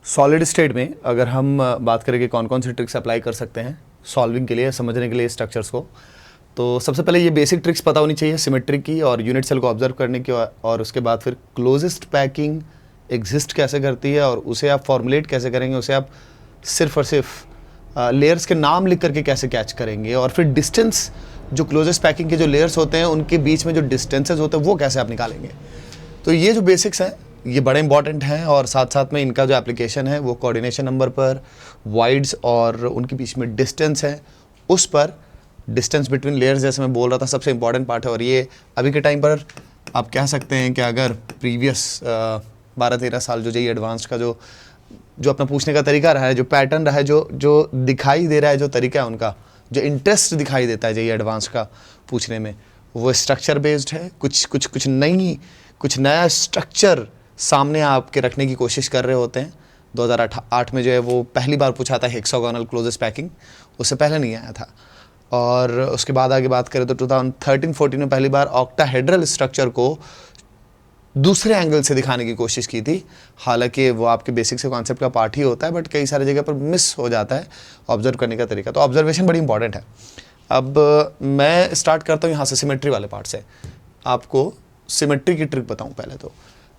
Solid state में अगर हम बात करें कि कौन कौन सी ट्रिक्स अप्लाई कर सकते हैं सॉल्विंग के लिए, समझने के लिए स्ट्रक्चर्स को, तो सबसे पहले ये बेसिक ट्रिक्स पता होनी चाहिए सिमेट्री की और यूनिट सेल को ऑब्जर्व करने की, और उसके बाद फिर क्लोजेस्ट पैकिंग एग्जिस्ट कैसे करती है और उसे आप फॉर्मुलेट कैसे करेंगे, उसे आप सिर्फ और सिर्फ लेयर्स के नाम लिख करके कैसे कैच करेंगे, और फिर डिस्टेंस जो क्लोजेस्ट पैकिंग के जो लेयर्स होते हैं उनके बीच में जो डिस्टेंसेज होते हैं वो कैसे आप निकालेंगे। तो ये जो बेसिक्स हैं ये बड़े इंपॉर्टेंट हैं, और साथ साथ में इनका जो एप्लीकेशन है वो कोऑर्डिनेशन नंबर पर, वाइड्स और उनके बीच में डिस्टेंस है उस पर, डिस्टेंस बिटवीन लेयर्स जैसे मैं बोल रहा था सबसे इंपॉर्टेंट पार्ट है। और ये अभी के टाइम पर आप कह सकते हैं कि अगर प्रीवियस 12-13 साल जो जेईई एडवांस्ड का जो अपना पूछने का तरीका रहा है, जो पैटर्न रहा है, जो दिखाई दे रहा है, जो तरीका है उनका, जो इंटरेस्ट दिखाई देता है जेईई एडवांस का पूछने में, वो स्ट्रक्चर बेस्ड है। कुछ नया स्ट्रक्चर सामने आपके रखने की कोशिश कर रहे होते हैं। 2008 में जो है वो पहली बार पूछा था हेक्सागोनल क्लोजेस्ट पैकिंग, उससे पहले नहीं आया था। और उसके बाद आगे बात करें तो 2013-14 में पहली बार ऑक्टाहेड्रल स्ट्रक्चर को दूसरे एंगल से दिखाने की कोशिश की थी। हालांकि वो आपके बेसिक से कॉन्सेप्ट का पार्ट ही होता है, बट कई सारी जगह पर मिस हो जाता है ऑब्जर्व करने का तरीका। तो ऑब्जर्वेशन बड़ी इंपॉर्टेंट है। अब मैं स्टार्ट करता हूँ यहाँ से सिमेट्री वाले पार्ट से। आपको सिमेट्री की ट्रिक बताऊँ पहले तो।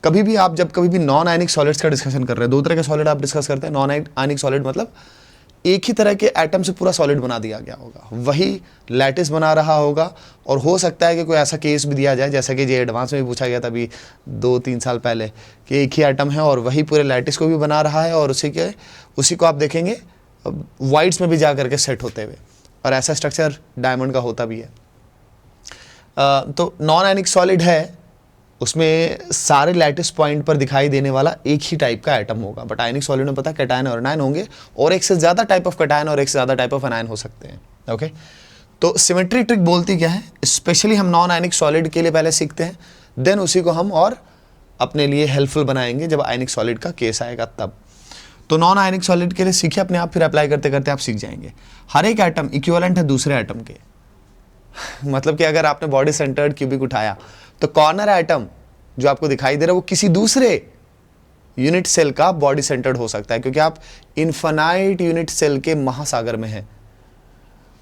कभी भी नॉन आयनिक सॉलिड्स का डिस्कशन कर रहे हैं, दो तरह के सॉलिड आप डिस्कस करते हैं। नॉन आयनिक सॉलिड मतलब एक ही तरह के एटम से पूरा सॉलिड बना दिया गया होगा, वही लैटिस बना रहा होगा। और हो सकता है कि कोई ऐसा केस भी दिया जाए जैसा कि जे एडवांस में भी पूछा गया था अभी 2-3 साल पहले, कि एक ही एटम है और वही पूरे लैटिस को भी बना रहा है, और उसी को आप देखेंगे वाइड्स में भी जा करके सेट होते हुए। और ऐसा स्ट्रक्चर डायमंड का होता भी है। तो नॉन आयनिक सॉलिड है, उसमें सारे लैटिस पॉइंट पर दिखाई देने वाला एक ही टाइप का एटम होगा। बट आयनिक सॉलिड में पता है कैटायन और एनायन होंगे, और एक से ज़्यादा टाइप ऑफ कैटायन और एक से ज़्यादा टाइप ऑफ एनायन हो सकते हैं। ओके, तो सिमेट्री ट्रिक बोलती क्या है? स्पेशली हम नॉन आयनिक सॉलिड के लिए पहले सीखते हैं, देन उसी को हम और अपने लिए हेल्पफुल बनाएंगे जब आयनिक सॉलिड का केस आएगा तब। तो नॉन आयनिक सॉलिड के लिए सीखे अपने आप, फिर अप्लाई करते करते आप सीख जाएंगे। हर एक एटम इक्विवेलेंट है दूसरे एटम के। मतलब कि अगर आपने बॉडी सेंटर्ड क्यूबिक उठाया तो कॉर्नर एटम जो आपको दिखाई दे रहा है वो किसी दूसरे यूनिट सेल का बॉडी सेंटर्ड हो सकता है, क्योंकि आप इनफाइनाइट यूनिट सेल के महासागर में हैं।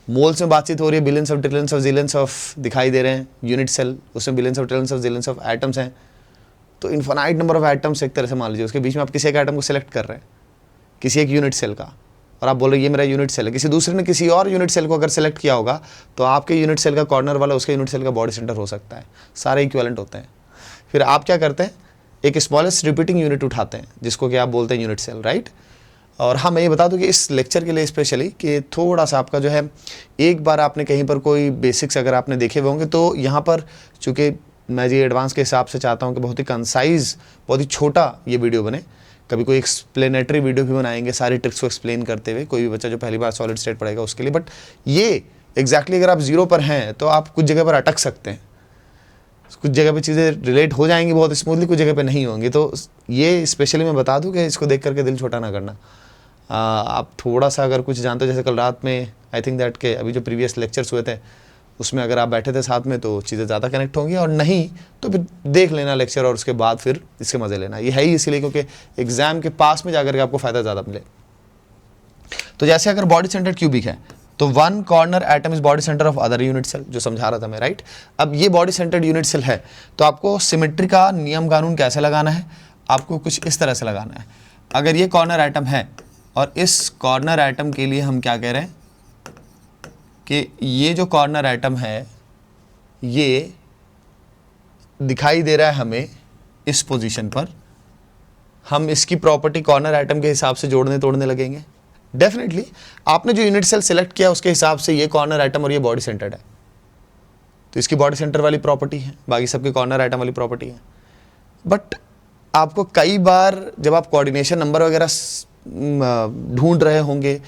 मोल्स में बातचीत हो रही है, billions of trillions of zillions of दिखाई दे रहे हैं यूनिट सेल, उसमें billions of trillions of zillions of atoms हैं। तो इनफाइनाइट नंबर ऑफ एटम्स एक तरह से मान लीजिए, उसके बीच में आप किसी एक एटम को सिलेक्ट कर रहे हैं, किसी एक यूनिट सेल का, और आप बोल रहे हैं ये मेरा यूनिट सेल है। किसी दूसरे ने किसी और यूनिट सेल को अगर सेलेक्ट किया होगा तो आपके यूनिट सेल का कॉर्नर वाला उसके यूनिट सेल का बॉडी सेंटर हो सकता है। सारे इक्विवेलेंट होते हैं। फिर आप क्या करते हैं, एक स्मॉलेस्ट रिपीटिंग यूनिट उठाते हैं जिसको कि आप बोलते हैं यूनिट सेल, राइट। और हाँ, मैं ये बता दूं कि इस लेक्चर के लिए स्पेशली कि थोड़ा सा आपका जो है, एक बार आपने कहीं पर कोई बेसिक्स अगर आपने देखे हुए होंगे तो यहाँ पर, चूँकि मैं ये एडवांस के हिसाब से चाहता हूँ कि बहुत ही कंसाइज, बहुत ही छोटा ये वीडियो बने। कभी कोई एक्सप्लेनेटरी वीडियो भी बनाएंगे सारी ट्रिक्स को एक्सप्लेन करते हुए, कोई भी बच्चा जो पहली बार सॉलिड स्टेट पढ़ेगा उसके लिए। बट ये एग्जैक्टली अगर आप जीरो पर हैं तो आप कुछ जगह पर अटक सकते हैं, कुछ जगह पे चीज़ें रिलेट हो जाएंगी बहुत स्मूथली, कुछ जगह पे नहीं होंगी। तो ये स्पेशली मैं बता दूं कि इसको देख करके दिल छोटा ना करना। आप थोड़ा सा अगर कुछ जानते हो, जैसे कल रात में आई थिंक दैट के अभी जो प्रीवियस लेक्चर्स हुए थे उसमें अगर आप बैठे थे साथ में तो चीज़ें ज़्यादा कनेक्ट होंगी, और नहीं तो फिर देख लेना लेक्चर और उसके बाद फिर इसके मज़े लेना। ये है ही इसीलिए क्योंकि एग्जाम के पास में जाकर के आपको फ़ायदा ज़्यादा मिले। तो जैसे अगर बॉडी सेंटर्ड क्यूबिक है तो one corner atom is body centre of other unit cell, जो समझा रहा था मैं, राइट। अब ये बॉडी सेंटर्ड यूनिट सेल है तो आपको सिमेट्री का नियम कानून कैसे लगाना है, आपको कुछ इस तरह से लगाना है। अगर ये कॉर्नर एटम है और इस कॉर्नर एटम के लिए हम क्या कह रहे हैं कि ये जो कॉर्नर एटम है ये दिखाई दे रहा है हमें इस पोजीशन पर, हम इसकी प्रॉपर्टी कॉर्नर एटम के हिसाब से जोड़ने तोड़ने लगेंगे। डेफिनेटली आपने जो यूनिट सेल सेलेक्ट किया उसके हिसाब से ये कॉर्नर एटम और ये बॉडी सेंटर्ड है, तो इसकी बॉडी सेंटर वाली प्रॉपर्टी है, बाकी सबकी कॉर्नर एटम वाली प्रॉपर्टी है। बट आपको कई बार जब आप कोऑर्डिनेशन नंबर वगैरह ढूंढ रहे होंगे,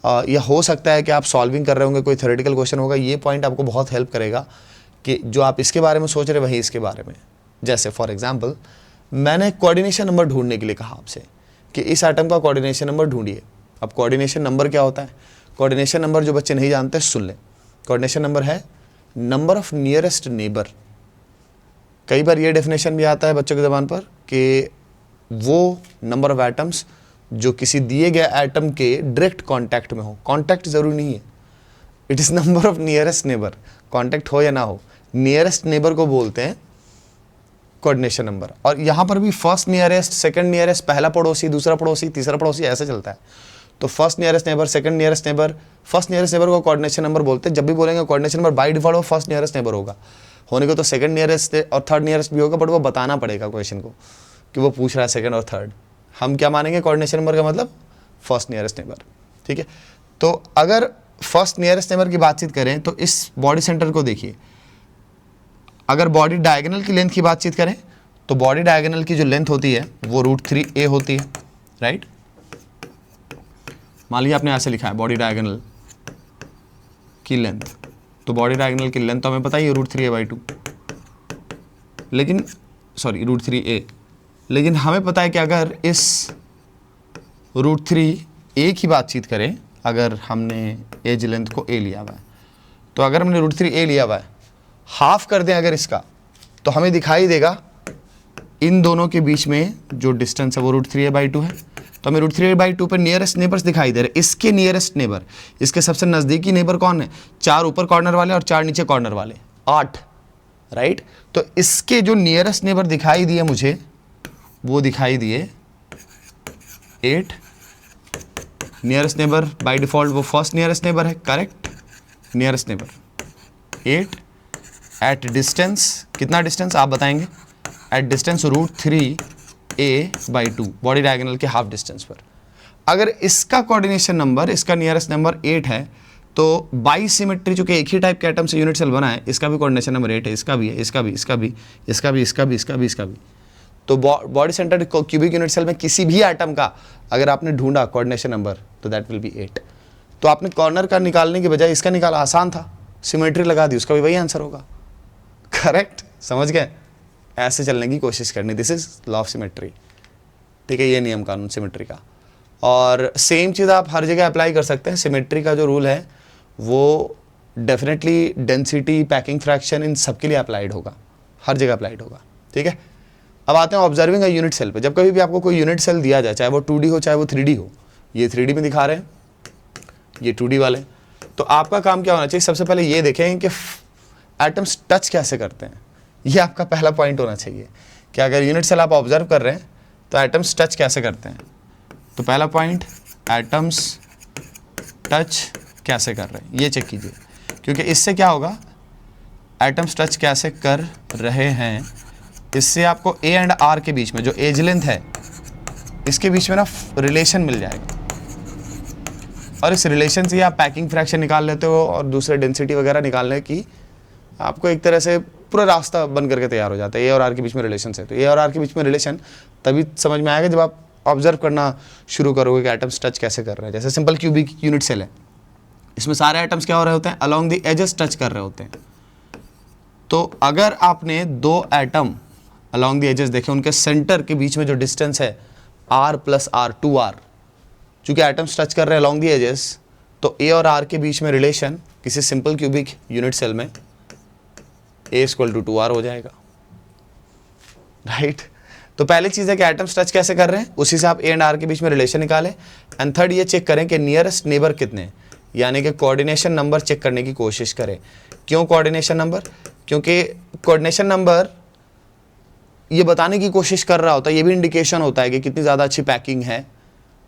या हो सकता है कि आप सॉल्विंग कर रहे होंगे, कोई थ्योरेटिकल क्वेश्चन होगा, ये पॉइंट आपको बहुत हेल्प करेगा कि जो आप इसके बारे में सोच रहे वही इसके बारे में। जैसे फॉर एग्जाम्पल मैंने कोऑर्डिनेशन नंबर ढूंढने के लिए कहा आपसे कि इस एटम का कोऑर्डिनेशन नंबर ढूंढिए। अब कोऑर्डिनेशन नंबर क्या होता है? कोऑर्डिनेशन नंबर जो बच्चे नहीं जानते सुन लें। कोऑर्डिनेशन नंबर है नंबर ऑफ नियरेस्ट नेबर। कई बार ये डेफिनेशन भी आता है बच्चों की ज़बान पर कि वो नंबर ऑफ एटम्स जो किसी दिए गए एटम के डायरेक्ट कांटेक्ट में हो। कांटेक्ट जरूरी नहीं है, it is number of nearest neighbour. Contact हो या ना हो, नियरेस्ट नेबर को बोलते हैं कोऑर्डिनेशन नंबर। और यहाँ पर भी फर्स्ट नियरेस्ट, सेकंड नियरेस्ट, पहला पड़ोसी, दूसरा पड़ोसी, तीसरा पड़ोसी, ऐसे चलता है। तो first nearest neighbour, second nearest neighbour, first nearest neighbour को कोऑर्डिनेशन नंबर बोलते हैं। जब भी बोलेंगे कोऑर्डिनेशन नंबर बाय डिफॉल्ट वो फर्स्ट नियरेस्ट नेबर होगा। होने को तो सेकंड नियरेस्ट और थर्ड नियरेस्ट भी होगा, बट वो बताना पड़ेगा क्वेश्चन को कि वो पूछ रहा है सेकंड और थर्ड। हम क्या मानेंगे, कोऑर्डिनेशन नंबर का मतलब फर्स्ट नियरेस्ट नेबर। ठीक है, तो अगर फर्स्ट नियरेस्ट नेबर की बातचीत करें तो इस बॉडी सेंटर को देखिए। अगर बॉडी डायगोनल की लेंथ की बातचीत करें तो बॉडी डायगोनल की जो लेंथ होती है वो √3a होती है, राइट। मान लीजिए आपने ऐसे लिखा है बॉडी डायगोनल की लेंथ, तो बॉडी डायगोनल की लेंथ तो हमें पता ही है √3a/2, लेकिन सॉरी √3a, लेकिन हमें पता है कि अगर इस √3a की बातचीत करें, अगर हमने एज लेंथ को a लिया हुआ है, तो अगर हमने √3a लिया हुआ है, हाफ कर दें अगर इसका, तो हमें दिखाई देगा इन दोनों के बीच में जो डिस्टेंस है वो √3a/2 है। तो हमें √3a/2 पर नियरेस्ट नेबर्स दिखाई दे रहे हैं। इसके नियरेस्ट नेबर, इसके सबसे नज़दीकी नेबर कौन है, 4 ऊपर कॉर्नर वाले और 4 नीचे कॉर्नर वाले, 8, राइट। तो इसके जो नियरेस्ट नेबर दिखाई दिए मुझे, वो दिखाई दिए 8। नियरेस्ट नेबर बाय डिफॉल्ट वो फर्स्ट नियरेस्ट नेबर है, correct. Nearest neighbour 8 at distance, कितना डिस्टेंस आप बताएंगे, at distance √3a/2, body diagonal के हाफ डिस्टेंस पर। अगर इसका कोऑर्डिनेशन नंबर, इसका नियरेस्ट नंबर 8 है, तो बाई सिमेट्री, चूंकि एक ही टाइप के एटम से यूनिट सेल बना है, इसका भी कोऑर्डिनेशन नंबर 8 है, इसका भी है, इसका भी, इसका भी, इसका भी, इसका भी, इसका भी, इसका भी। तो body centred cubic unit cell में किसी भी एटम का अगर आपने ढूंढा कोऑर्डिनेशन नंबर, तो दैट विल बी 8। तो आपने कॉर्नर का निकालने के बजाय इसका निकाला, आसान था, सिमेट्री लगा दी, उसका भी वही आंसर होगा, करेक्ट। समझ गए, ऐसे चलने की कोशिश करनी, this is law of symmetry. ठीक है, ये नियम कानून सिमेट्री का। और सेम चीज़ आप हर जगह अप्लाई कर सकते हैं। सिमेट्री का जो रूल है वो डेफिनेटली डेंसिटी, पैकिंग फ्रैक्शन, इन सब के लिए अप्लाइड होगा, हर जगह अप्लाइड होगा। ठीक है, अब आते हैं ऑब्जर्विंग अ यूनिट सेल पे। जब कभी भी आपको कोई यूनिट सेल दिया जाए, चाहे वो 2D हो चाहे वो 3D हो, ये 3D में दिखा रहे हैं, ये 2D वाले, तो आपका काम क्या होना चाहिए, सबसे पहले ये देखें कि एटम्स टच कैसे करते हैं। ये आपका पहला पॉइंट होना चाहिए कि अगर यूनिट सेल आप ऑब्जर्व कर रहे हैं तो एटम्स टच कैसे करते हैं। तो पहला पॉइंट, एटम्स टच कैसे कर रहे हैं, ये चेक कीजिए, क्योंकि इससे क्या होगा, एटम्स टच कैसे कर रहे हैं, इससे आपको ए एंड आर के बीच में जो एज लेंथ है, इसके बीच में ना रिलेशन मिल जाएगा। और इस रिलेशन से आप पैकिंग फ्रैक्शन निकाल लेते हो और दूसरे डेंसिटी वगैरह निकालने की आपको एक तरह से पूरा रास्ता बन करके तैयार हो जाता है। ए और आर के बीच में रिलेशन है, तो ए और आर के बीच में रिलेशन तभी समझ में आएगा जब आप ऑब्जर्व करना शुरू करोगे कि एटम्स टच कैसे कर रहे हैं। जैसे सिंपल क्यूबिक यूनिट सेल है, इसमें सारे एटम्स क्या हो रहे होते हैं, अलॉन्ग द एजेस टच कर रहे होते हैं। तो अगर आपने 2 एटम अलॉन्ग द एजेस देखे, उनके सेंटर के बीच में जो डिस्टेंस है r + r 2r, चूंकि एटम्स टच कर रहे हैं अलॉन्ग द एजेस, तो ए और आर के बीच में रिलेशन किसी सिंपल क्यूबिक यूनिट सेल में a = 2r हो जाएगा, राइट। तो पहली चीज़ है कि एटम्स टच कैसे कर रहे हैं, उसी से आप ए एंड आर के बीच में रिलेशन निकालें। एंड थर्ड ये चेक करें कि नियरेस्ट नेबर कितने, यानी कि कोऑर्डिनेशन नंबर चेक करने की कोशिश करें। क्यों कोऑर्डिनेशन नंबर, क्योंकि कोऑर्डिनेशन नंबर ये बताने की कोशिश कर रहा होता है, ये भी इंडिकेशन होता है कि कितनी ज़्यादा अच्छी पैकिंग है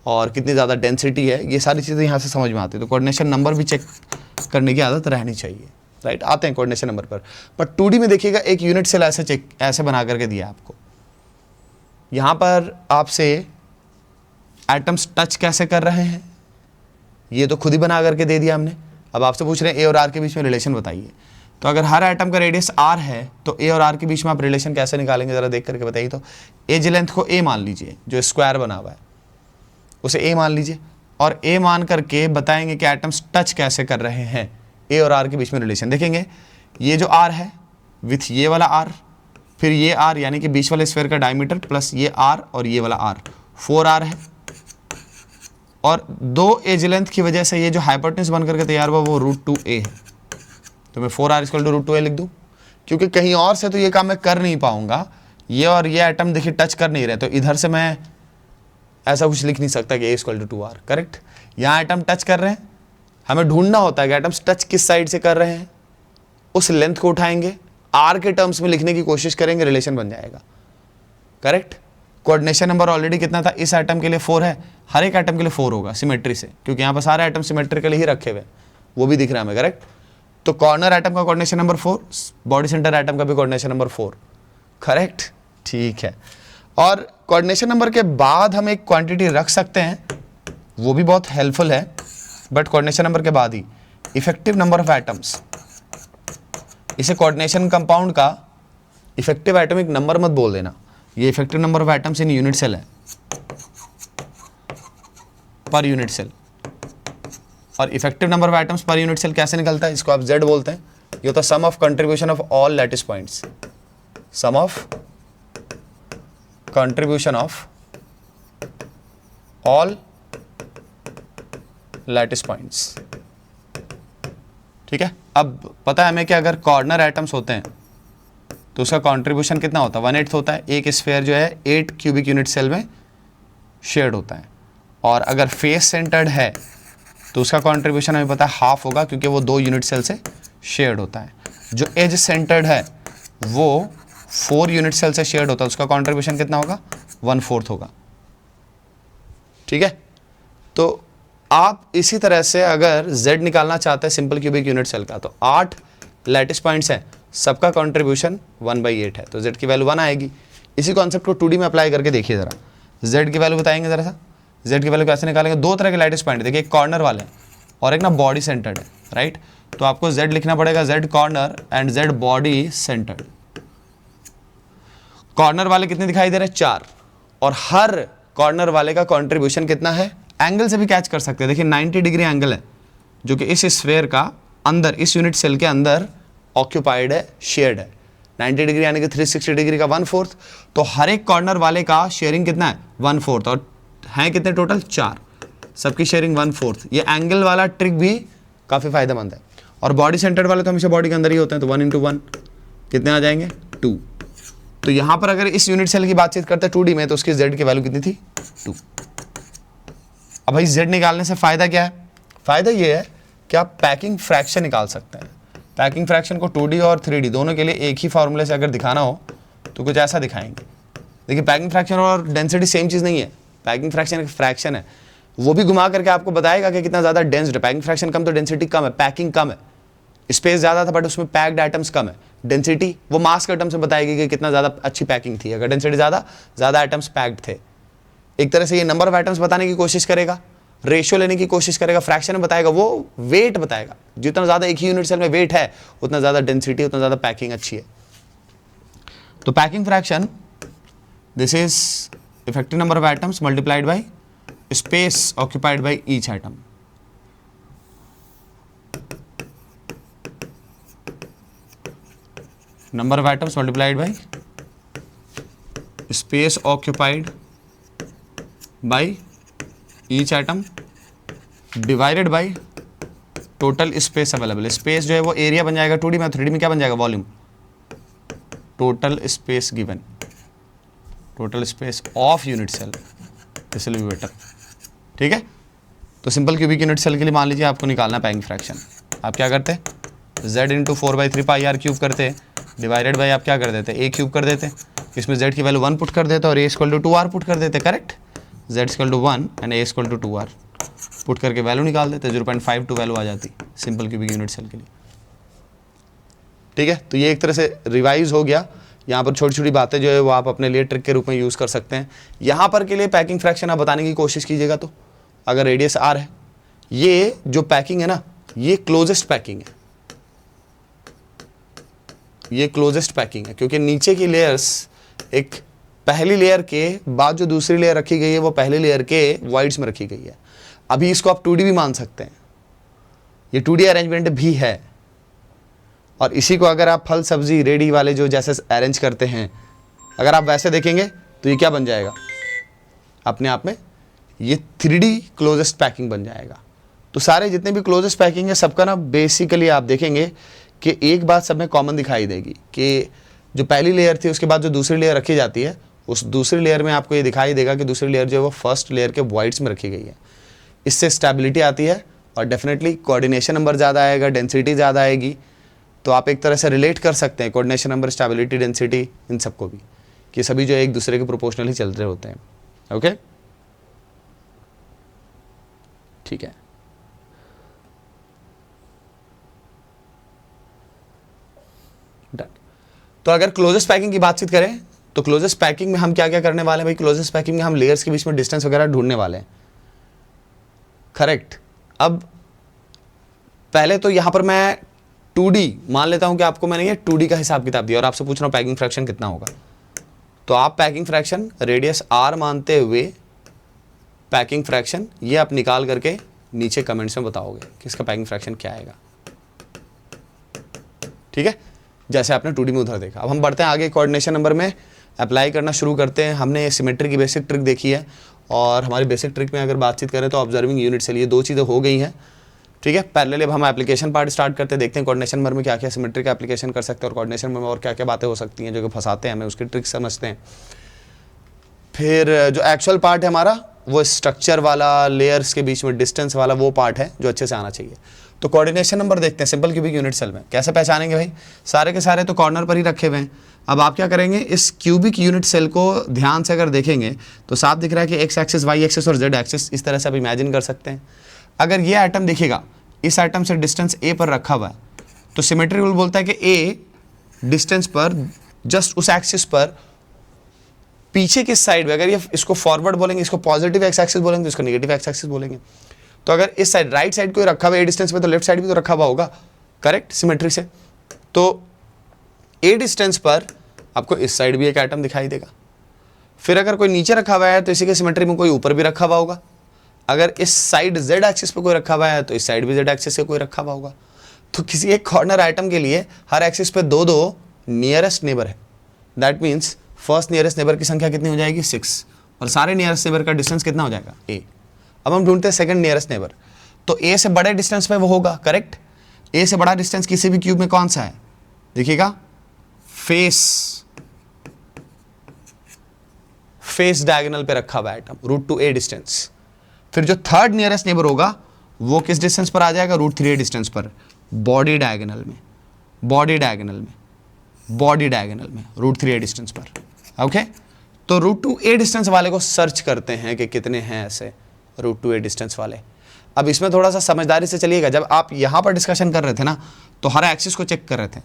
और कितनी ज़्यादा डेंसिटी है, ये सारी चीज़ें यहाँ से समझ में आती है। तो कोऑर्डिनेशन नंबर भी चेक करने की आदत रहनी चाहिए, राइट। आते हैं कोऑर्डिनेशन नंबर पर। बट 2D में देखिएगा, एक यूनिट सेल ऐसे बना करके दिया आपको, यहाँ पर आपसे एटम्स टच कैसे कर रहे हैं, ये तो खुद ही बना करके दे दिया हमने। अब आपसे पूछ रहे हैं ए और आर के बीच में रिलेशन बताइए। तो अगर हर एटम का रेडियस r है, तो ए और आर के बीच में आप रिलेशन कैसे निकालेंगे, ज़रा देख करके बताइए। तो एज लेंथ को a मान लीजिए, जो स्क्वायर बना हुआ है उसे a मान लीजिए, और a मान करके बताएंगे कि एटम्स टच कैसे कर रहे हैं, ए और आर के बीच में रिलेशन देखेंगे। ये जो r है विथ ये वाला r, फिर ये r यानी कि बीच वाले स्फीयर का डायमीटर प्लस ये r और ये वाला r, 4r है। और 2 एज लेंथ की वजह से ये जो हाइपोटेन्यूज बन करके तैयार हुआ वो √2a है। तो मैं 4r = √2a लिख दूँ, क्योंकि कहीं और से तो ये काम मैं कर नहीं पाऊंगा। ये और ये एटम देखिए टच कर नहीं रहे, तो इधर से मैं ऐसा कुछ लिख नहीं सकता कि A=2R, करेक्ट। यहाँ एटम टच कर रहे हैं, हमें ढूंढना होता है कि एटम्स टच किस साइड से कर रहे हैं, उस लेंथ को उठाएंगे, R के टर्म्स में लिखने की कोशिश करेंगे, रिलेशन बन जाएगा, करेक्ट। कोऑर्डिनेशन नंबर ऑलरेडी कितना था, इस एटम के लिए 4 है, हर एक एटम के लिए 4 होगा सिमेट्री से, क्योंकि यहाँ पर सारे एटम सिमेट्रिकली ही रखे हुए, वो भी दिख रहा है हमें, करेक्ट। तो कॉर्नर एटम का coordination number 4, body centre atom का भी कोऑर्डिनेशन नंबर 4, करेक्ट, ठीक है। और कोऑर्डिनेशन नंबर के बाद हम एक क्वांटिटी रख सकते हैं, वो भी बहुत हेल्पफुल है, बट कोऑर्डिनेशन नंबर के बाद ही इफेक्टिव नंबर ऑफ एटम्स। इसे कोऑर्डिनेशन कंपाउंड का इफेक्टिव एटॉमिक नंबर मत बोल देना, ये effective number of atoms in unit cell है, पर यूनिट सेल। और effective number of atoms per unit cell कैसे निकलता है, इसको आप Z बोलते हैं। ये होता है sum of contribution of all lattice points, sum of contribution of all lattice points, ठीक है। अब पता है हमें कि अगर कॉर्नर एटम्स होते हैं तो उसका कंट्रीब्यूशन कितना होता है, 1/8 होता है। एक स्फीयर जो है 8 क्यूबिक यूनिट सेल में शेयर्ड होता है। और अगर फेस सेंटर्ड है तो उसका कंट्रीब्यूशन हमें पता है हाफ होगा, क्योंकि वो 2 यूनिट सेल से शेयर्ड होता है। जो एज सेंटर्ड है वो 4 यूनिट सेल से शेयर्ड होता है, उसका कंट्रीब्यूशन कितना होगा, 1/4 होगा, ठीक है। तो आप इसी तरह से अगर Z निकालना चाहते हैं सिंपल क्यूबिक यूनिट सेल का, तो 8 लैटिस पॉइंट्स हैं, सबका कंट्रीब्यूशन 1/8 है, तो Z की वैल्यू 1 आएगी। इसी कॉन्सेप्ट को 2D में अप्लाई करके देखिए ज़रा, Z की वैल्यू बताएंगे ज़रा सा। Z की वैल्यू कैसे निकालेंगे, 2 तरह के लैटिस पॉइंट, देखिए एक कॉर्नर वाले हैं और एक ना बॉडी सेंटर्ड है, राइट। तो आपको Z लिखना पड़ेगा, Z corner and Z body centred. Corner वाले कितने दिखाई दे रहे हैं, 4, और हर कॉर्नर वाले का कंट्रीब्यूशन कितना है, एंगल से भी कैच कर सकते हैं। देखिए 90 डिग्री एंगल है जो कि इस स्फीयर का अंदर, इस यूनिट सेल के अंदर ऑक्यूपाइड है, शेयर्ड है। 90 डिग्री यानी कि 360 डिग्री का 1/4, तो हर एक कॉर्नर वाले का शेयरिंग कितना है, 1/4, और हैं कितने टोटल, 4, सबकी शेयरिंग 1/4। ये एंगल वाला ट्रिक भी काफ़ी फायदेमंद है। और बॉडी सेंटर्ड वाले तो हमेशा बॉडी के अंदर ही होते हैं, तो 1 × 1 कितने आ जाएंगे, 2। तो यहाँ पर अगर इस यूनिट सेल की बातचीत करते हैं 2D में, तो उसकी Z की वैल्यू कितनी थी, 2। अब भाई Z निकालने से फ़ायदा क्या है, फ़ायदा ये है कि आप पैकिंग फ्रैक्शन निकाल सकते हैं। पैकिंग फ्रैक्शन को 2D और 3D दोनों के लिए एक ही फार्मूले से अगर दिखाना हो तो कुछ ऐसा दिखाएंगे। देखिए पैकिंग फ्रैक्शन और डेंसिटी सेम चीज़ नहीं है, पैकिंग फ्रैक्शन एक फ्रैक्शन है, वो भी घुमा करके आपको बताएगा कि कितना ज़्यादा डेंस्ड है। पैकिंग फ्रैक्शन कम तो डेंसिटी कम है, पैकिंग कम है, स्पेस ज़्यादा था बट उसमें पैक्ड आइटम्स कम है। डेंसिटी वो मास के टर्म से बताएगी कि कितना ज़्यादा अच्छी पैकिंग थी, अगर डेंसिटी ज़्यादा आइटम्स पैक्ड थे। एक तरह से ये नंबर ऑफ आइटम्स बताने की कोशिश करेगा, रेशियो लेने की कोशिश करेगा, फ्रैक्शन में बताएगा, वो वेट बताएगा। जितना ज़्यादा एक ही यूनिट सेल में वेट है उतना ज़्यादा डेंसिटी, उतना ज़्यादा पैकिंग अच्छी है। तो packing fraction, this is effective number of atoms multiplied by space occupied by each atom. Number of atoms multiplied by space occupied by each atom divided by total space available. Space जो है वो area बन जाएगा 2D में, 3D में क्या बन जाएगा, volume. Total space given, total space of unit cell, this will be better, ठीक है। तो सिंपल क्यूबिक यूनिट सेल के लिए मान लीजिए आपको निकालना है पैकिंग फ्रैक्शन, आप क्या करते, Z × 4/3πr³ करते, डिवाइडेड बाय आप क्या कर देते, A³ कर देते, इसमें Z की वैल्यू 1 पुट कर देते और A = 2R पुट कर देते, correct. Z = 1 and A = 2R put करके वैल्यू निकाल देते, 0.52 वैल्यू आ जाती सिंपल क्यूबिक यूनिट सेल के लिए, ठीक है। तो ये एक तरह से रिवाइज हो गया। यहाँ पर छोटी छोटी बातें जो है वो आप अपने लिए ट्रिक के रूप में यूज़ कर सकते हैं। यहाँ पर के लिए पैकिंग फ्रैक्शन आप बताने की कोशिश कीजिएगा, तो अगर रेडियस R है, ये जो पैकिंग है ना, ये क्लोजेस्ट पैकिंग है, ये क्लोजेस्ट पैकिंग है, क्योंकि नीचे की लेयर्स एक पहली लेयर के बाद जो दूसरी लेयर रखी गई है वो पहली लेयर के वॉइड्स में रखी गई है। अभी इसको आप 2D भी मान सकते हैं, ये 2D अरेंजमेंट भी है। और इसी को अगर आप फल सब्जी रेडी वाले जो जैसे अरेंज करते हैं, अगर आप वैसे देखेंगे तो ये क्या बन जाएगा, अपने आप में ये 3D क्लोजेस्ट पैकिंग बन जाएगा। तो सारे जितने भी क्लोजेस्ट पैकिंग है सबका ना बेसिकली आप देखेंगे कि एक बात सब में कॉमन दिखाई देगी कि जो पहली लेयर थी उसके बाद जो दूसरी लेयर रखी जाती है उस दूसरी लेयर में आपको ये दिखाई देगा कि दूसरी लेयर जो है वो फर्स्ट लेयर के वॉइड्स में रखी गई है। इससे स्टेबिलिटी आती है और डेफिनेटली कोऑर्डिनेशन नंबर ज़्यादा आएगा, डेंसिटी ज़्यादा आएगी। तो आप एक तरह से रिलेट कर सकते हैं कोऑर्डिनेशन नंबर, स्टेबिलिटी, डेंसिटी, इन सबको भी, कि सभी जो एक दूसरे के प्रोपोर्शनल ही चल रहे होते हैं। ओके, ठीक है। डन। तो अगर क्लोजेस्ट पैकिंग की बातचीत करें तो क्लोजेस्ट पैकिंग में हम क्या क्या करने वाले हैं भाई? क्लोजेस्ट पैकिंग में हम लेयर्स के बीच में डिस्टेंस वगैरह ढूंढने वाले हैं, करेक्ट। अब पहले तो यहां पर मैं 2D मान लेता हूं कि आपको मैंने ये 2D का हिसाब किताब दिया और आपसे पूछ रहा हूं पैकिंग फ्रैक्शन कितना होगा। तो आप पैकिंग फ्रैक्शन रेडियस r मानते हुए पैकिंग फ्रैक्शन ये आप निकाल करके नीचे कमेंट्स में बताओगे कि इसका पैकिंग फ्रैक्शन क्या आएगा, ठीक है, जैसे आपने 2D में उधर देखा। अब हम बढ़ते हैं आगे, कोऑर्डिनेशन नंबर में अप्लाई करना शुरू करते हैं। हमने सिमेट्री की बेसिक ट्रिक देखी है और हमारी बेसिक ट्रिक में अगर बातचीत करें तो ऑब्जर्विंग यूनिट से ये 2 चीज़ें हो गई हैं, ठीक है। पैरेलल अब हम एप्लीकेशन पार्ट स्टार्ट करते हैं, देखते हैं कोऑर्डिनेशन नंबर में क्या क्या सिमेट्री का एप्लीकेशन कर सकते हैं और कोऑर्डिनेशन नंबर में और क्या क्या बातें हो सकती हैं जो कि फंसाते हैं हमें, उसकी ट्रिक समझते हैं। फिर जो एक्चुअल पार्ट है हमारा वो स्ट्रक्चर वाला, लेयर्स के बीच में डिस्टेंस वाला वो पार्ट है जो अच्छे से आना चाहिए। तो कोऑर्डिनेशन नंबर देखते हैं सिंपल क्यूबिक यूनिट सेल में कैसे पहचानेंगे भाई? सारे के सारे तो कॉर्नर पर ही रखे हुए हैं। अब आप क्या करेंगे, इस क्यूबिक यूनिट सेल को ध्यान से अगर देखेंगे तो साफ दिख रहा है कि एक्स एक्सिस, वाई एक्सिस और जेड एक्सिस, इस तरह से आप इमेजिन कर सकते हैं। अगर ये आइटम दिखेगा, इस आइटम से डिस्टेंस ए पर रखा हुआ है, तो सिमेट्री रूल बोलता है कि ए डिस्टेंस पर जस्ट उस एक्सिस पर पीछे की साइड में, अगर ये इसको फॉरवर्ड बोलेंगे, इसको पॉजिटिव एक्स एक्सिस बोलेंगे, तो इसको नेगेटिव एक्स एक्सिस बोलेंगे। तो अगर इस साइड राइट साइड कोई रखा हुआ है ए डिस्टेंस पे, तो लेफ्ट साइड भी तो रखा हुआ होगा, करेक्ट, सिमेट्री से। तो ए डिस्टेंस पर आपको इस साइड भी एक आइटम दिखाई देगा। फिर अगर कोई नीचे रखा हुआ है तो इसी के सिमेट्री में कोई ऊपर भी रखा हुआ होगा। अगर इस साइड जेड एक्सिस पे कोई रखा हुआ है तो इस साइड भी जेड एक्सिस से कोई रखा हुआ होगा। तो किसी एक कॉर्नर आइटम के लिए हर एक्सिस पे 2 नियरेस्ट नेबर है। That means first nearest neighbour की संख्या कितनी हो जाएगी? 6, और सारे नियरेस्ट नेबर का डिस्टेंस कितना हो जाएगा? ए। अब हम ढूंढते हैं सेकंड नियरेस्ट नेबर, तो ए से बड़े डिस्टेंस पे वो होगा, करेक्ट। ए से बड़ा डिस्टेंस किसी भी क्यूब में कौन सा है? देखिएगा, फेस डायगोनल पे रखा हुआ आइटम, √2a डिस्टेंस। फिर जो थर्ड नियरेस्ट नेबर होगा वो किस डिस्टेंस पर आ जाएगा? √3a डिस्टेंस पर, बॉडी डायगोनल में, √3a डिस्टेंस पर। ओके, तो √2a डिस्टेंस वाले को सर्च करते हैं कि कितने हैं ऐसे √2a डिस्टेंस वाले। अब इसमें थोड़ा सा समझदारी से चलिएगा, जब आप यहाँ पर डिस्कशन कर रहे थे ना तो हर एक्सिस को चेक कर रहे थे।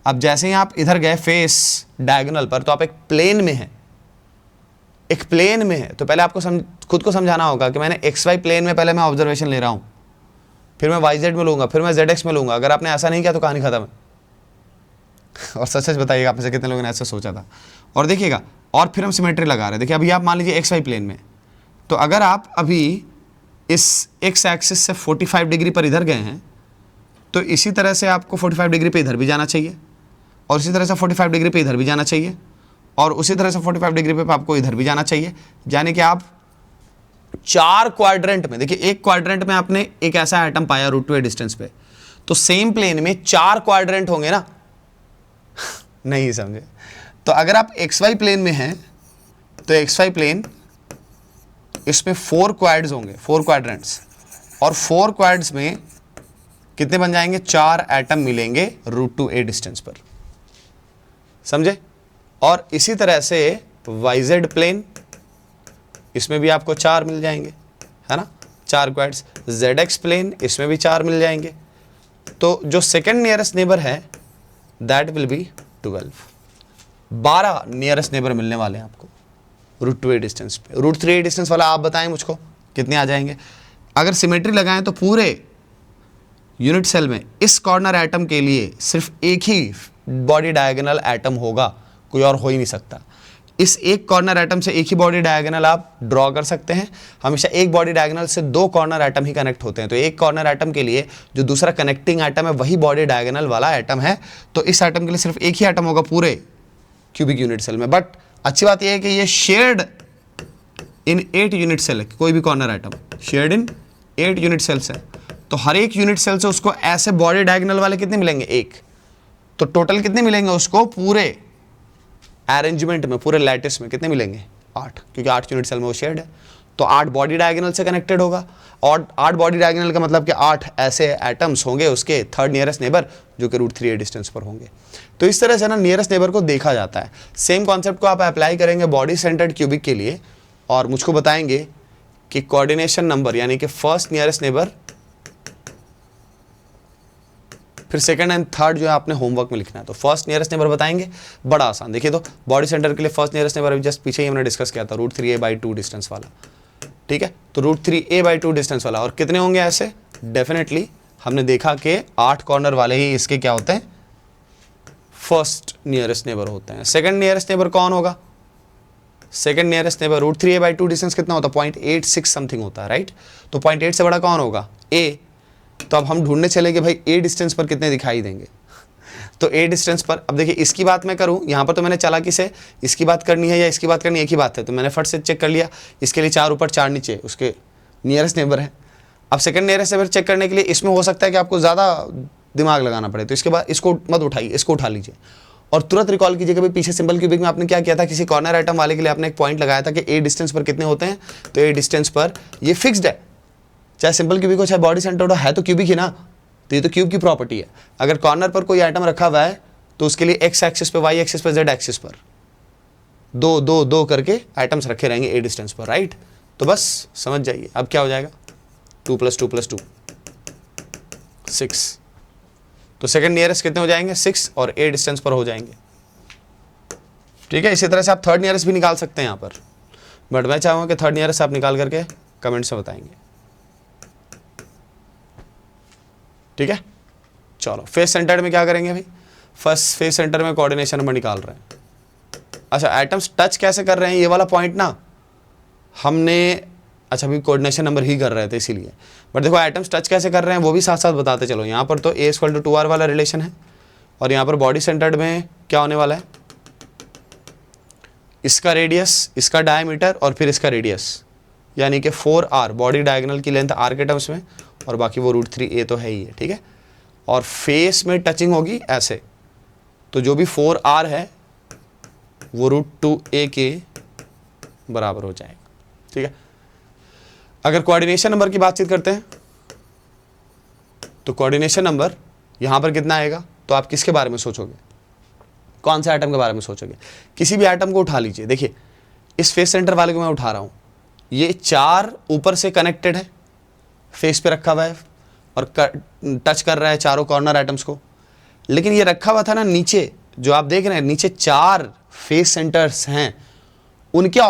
अब जैसे ही आप इधर गए फेस डायगोनल पर, तो आप एक प्लेन में हैं, तो पहले आपको खुद को समझाना होगा कि मैंने XY प्लेन में पहले मैं ऑब्जर्वेशन ले रहा हूँ, फिर मैं YZ में लूँगा, फिर मैं ZX में लूँगा। अगर आपने ऐसा नहीं किया तो कहानी खत्म है। और सच सच बताइएगा आप में से कितने लोगों ने ऐसा सोचा था। और देखिएगा, और फिर हम सिमेट्री लगा रहे हैं। देखिए अभी आप मान लीजिए XY प्लेन में, तो अगर आप अभी इस X एक्सिस से 45 डिग्री पर इधर गए हैं तो इसी तरह से आपको 45 डिग्री पे इधर भी जाना चाहिए, और इसी तरह से 45 डिग्री पे इधर भी जाना चाहिए, और उसी तरह से 45 डिग्री पे आपको इधर भी जाना चाहिए। यानी कि आप 4 क्वाड्रेंट में, देखिए एक क्वाड्रेंट में आपने एक ऐसा आइटम पाया √2a डिस्टेंस पे, तो सेम प्लेन में 4 क्वाड्रेंट होंगे ना। नहीं समझे? तो अगर आप XY प्लेन में हैं तो XY प्लेन, इसमें 4 क्वाड्स होंगे, 4 क्वाड्रेंट्स, और 4 क्वाड्स में कितने बन जाएंगे? 4 एटम मिलेंगे √2a डिस्टेंस पर, समझे? और इसी तरह से YZ प्लेन, इसमें भी आपको 4 मिल जाएंगे, है ना, 4 क्वाड्स। ZX प्लेन, इसमें भी 4 मिल जाएंगे। तो जो सेकंड नियरेस्ट नेबर है that will B 12 nearest neighbour मिलने वाले हैं आपको √2a डिस्टेंस पे। √3a डिस्टेंस वाला आप बताएं मुझको कितने आ जाएंगे। अगर सिमेट्री लगाएं तो पूरे यूनिट सेल में इस कॉर्नर एटम के लिए सिर्फ एक ही बॉडी डायगोनल एटम होगा, कोई और हो ही नहीं सकता। इस एक कॉर्नर एटम से एक ही बॉडी डायगोनल आप ड्रॉ कर सकते हैं। हमेशा एक बॉडी डायगोनल से 2 कॉर्नर एटम ही कनेक्ट होते हैं, तो एक कॉर्नर एटम के लिए जो दूसरा कनेक्टिंग एटम है वही बॉडी डायगोनल वाला एटम है। तो इस एटम के लिए सिर्फ एक ही एटम होगा पूरे क्यूबिक यूनिट सेल में। बट अच्छी बात यह है कि ये शेयर्ड इन 8 यूनिट सेल है, कोई भी corner atom shared in 8 unit cells है। तो हर एक यूनिट सेल से उसको ऐसे बॉडी डायगोनल वाले कितने मिलेंगे? 1। तो टोटल कितने मिलेंगे उसको? पूरे अरेंजमेंट में पूरे लैटिस में कितने मिलेंगे? 8, क्योंकि 8 यूनिट सेल में वो शेयर्ड है। तो 8 बॉडी डायगोनल से कनेक्टेड होगा, और 8 बॉडी डायगोनल का मतलब कि 8 ऐसे एटम्स होंगे उसके थर्ड नियरेस्ट नेबर जो कि √3a डिस्टेंस पर होंगे। तो इस तरह से ना नियरेस्ट नेबर को देखा जाता है। सेम कॉन्सेप्ट को आप अप्लाई करेंगे बॉडी सेंटर्ड क्यूबिक के लिए, और मुझको बताएंगे कि कोऑर्डिनेशन नंबर यानी कि फर्स्ट नियरेस्ट नेबर, फिर सेकंड एंड थर्ड जो है आपने होमवर्क में लिखना है। तो फर्स्ट नियरेस्ट नेबर बताएंगे, बड़ा आसान। देखिए तो बॉडी सेंटर के लिए फर्स्ट नियरेस्ट नेबर जस्ट पीछे ही हमने डिस्कस किया था, √3a/2 डिस्टेंस वाला, ठीक है। तो √3a/2 डिस्टेंस वाला, और कितने होंगे ऐसे? डेफिनेटली हमने देखा कि 8 कॉर्नर वाले ही इसके क्या होते हैं? फर्स्ट नियरेस्ट नेबर होते हैं। सेकंड नियरेस्ट नेबर कौन होगा? Second nearest neighbour √3a/2 distance कितना होता है? 0.86 समथिंग होता है, राइट। तो 0.8 से बड़ा कौन होगा? a। तो अब हम ढूंढने चले कि भाई a डिस्टेंस पर कितने दिखाई देंगे। तो a डिस्टेंस पर, अब देखिए इसकी बात मैं करूं, यहाँ पर तो मैंने चालाकी से इसकी बात करनी है या इसकी बात करनी है, एक ही बात है। तो मैंने फट से चेक कर लिया, इसके लिए 4 ऊपर 4 नीचे उसके नियरेस्ट नेबर है। अब सेकंड नियरेस्ट नेबर चेक करने के लिए इसमें हो सकता है कि आपको ज़्यादा दिमाग लगाना पड़े, तो इसके बाद इसको मत उठाइए, इसको उठा लीजिए और तुरंत रिकॉल कीजिए कि भाई पीछे सिंपल क्यूबिक में आपने क्या किया था, किसी कॉर्नर आइटम वाले के लिए आपने एक पॉइंट लगाया था कि a डिस्टेंस पर कितने होते हैं। तो a डिस्टेंस पर ये फिक्स्ड है, चाहे सिंपल क्यूबिक हो चाहे बॉडी सेंटर हो, है तो क्यूबिक ही ना। तो ये तो क्यूब की प्रॉपर्टी है। अगर कॉर्नर पर कोई आइटम रखा हुआ है तो उसके लिए x एक्सिस पे, y एक्सिस पे, z एक्सिस पर दो करके आइटम्स रखे रहेंगे a डिस्टेंस पर, राइट। तो बस समझ जाइए अब क्या हो जाएगा, 2 + 2 + 2 6। तो सेकंड नियरेस्ट कितने हो जाएंगे? 6, और a डिस्टेंस पर हो जाएंगे, ठीक है। इसी तरह से आप थर्ड नियरेस्ट भी निकाल सकते हैं यहाँ पर, बट मैं चाहूँगा कि थर्ड नियरेस्ट आप निकाल करके कमेंट से बताएंगे, ठीक है। चलो फेस सेंटर्ड में क्या करेंगे भाई? फर्स्ट फेस सेंटर में कोऑर्डिनेशन नंबर निकाल रहे हैं। अच्छा एटम्स टच कैसे कर रहे हैं, ये वाला पॉइंट ना हमने, अच्छा अभी कोऑर्डिनेशन नंबर ही कर रहे थे इसीलिए, बट देखो एटम्स टच कैसे कर रहे हैं वो भी साथ साथ बताते चलो। यहाँ पर तो a = 2r वाला रिलेशन है, और यहाँ पर बॉडी सेंटर्ड में क्या होने वाला है? इसका रेडियस, इसका डायमीटर और फिर इसका रेडियस, यानी कि 4r बॉडी डायगोनल की लेंथ r के टर्म्स में, और बाकी वो √3a तो है ही है, ठीक है। और फेस में टचिंग होगी ऐसे, तो जो भी 4r है वो √2a के बराबर हो जाएगा, ठीक है। अगर कोऑर्डिनेशन नंबर की बातचीत करते हैं तो कोऑर्डिनेशन नंबर यहां पर कितना आएगा? तो आप किसके बारे में सोचोगे? कौन से आइटम के बारे में सोचोगे? किसी भी आइटम को उठा लीजिए। देखिए इस फेस सेंटर वाले को मैं उठा रहा हूं, ये 4 ऊपर से कनेक्टेड है, फेस पे रखा हुआ है और टच कर रहा है चारों कॉर्नर आइटम्स को। लेकिन ये रखा हुआ था ना नीचे, जो आप देख रहे हैं नीचे 4 फेस सेंटर्स हैं, उनके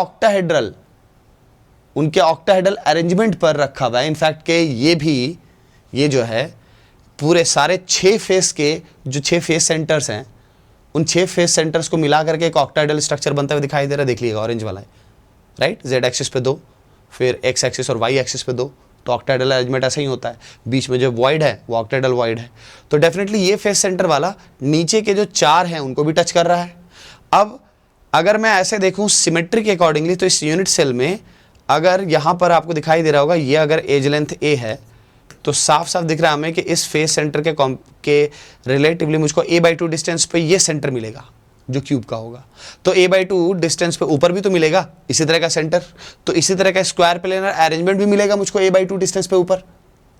ऑक्टाहेड्रल अरेंजमेंट पर रखा हुआ है। इनफैक्ट के ये जो है पूरे सारे 6 फेस के जो 6 फेस सेंटर्स हैं, उन 6 फेस सेंटर्स को मिला करके एक ऑक्टाहेड्रल स्ट्रक्चर बनता हुआ दिखाई दे रहा है। देख लीजिएगा ऑरेंज वाला है, राइट। z एक्सिस पे 2, फिर x एक्सिस और y एक्सिस पे 2, तो ऑक्टाहेड्रल अरेंजमेंट ऐसा ही होता है। बीच में जो वॉइड है वो ऑक्टाहेड्रल वॉइड है। तो डेफिनेटली ये फेस सेंटर वाला नीचे के जो 4 हैं उनको भी टच कर रहा है। अब अगर मैं ऐसे देखूं सिमेट्री के अकॉर्डिंगली, तो इस यूनिट सेल में अगर यहाँ पर आपको दिखाई दे रहा होगा, ये अगर एज लेंथ a है तो साफ साफ दिख रहा है हमें कि इस फेस सेंटर के रिलेटिवली मुझको a/2 डिस्टेंस पे ये सेंटर मिलेगा जो क्यूब का होगा। तो a/2 डिस्टेंस पे ऊपर भी तो मिलेगा इसी तरह का सेंटर, तो इसी तरह का स्क्वायर प्लेनर अरेंजमेंट भी मिलेगा मुझको a/2 डिस्टेंस पे ऊपर।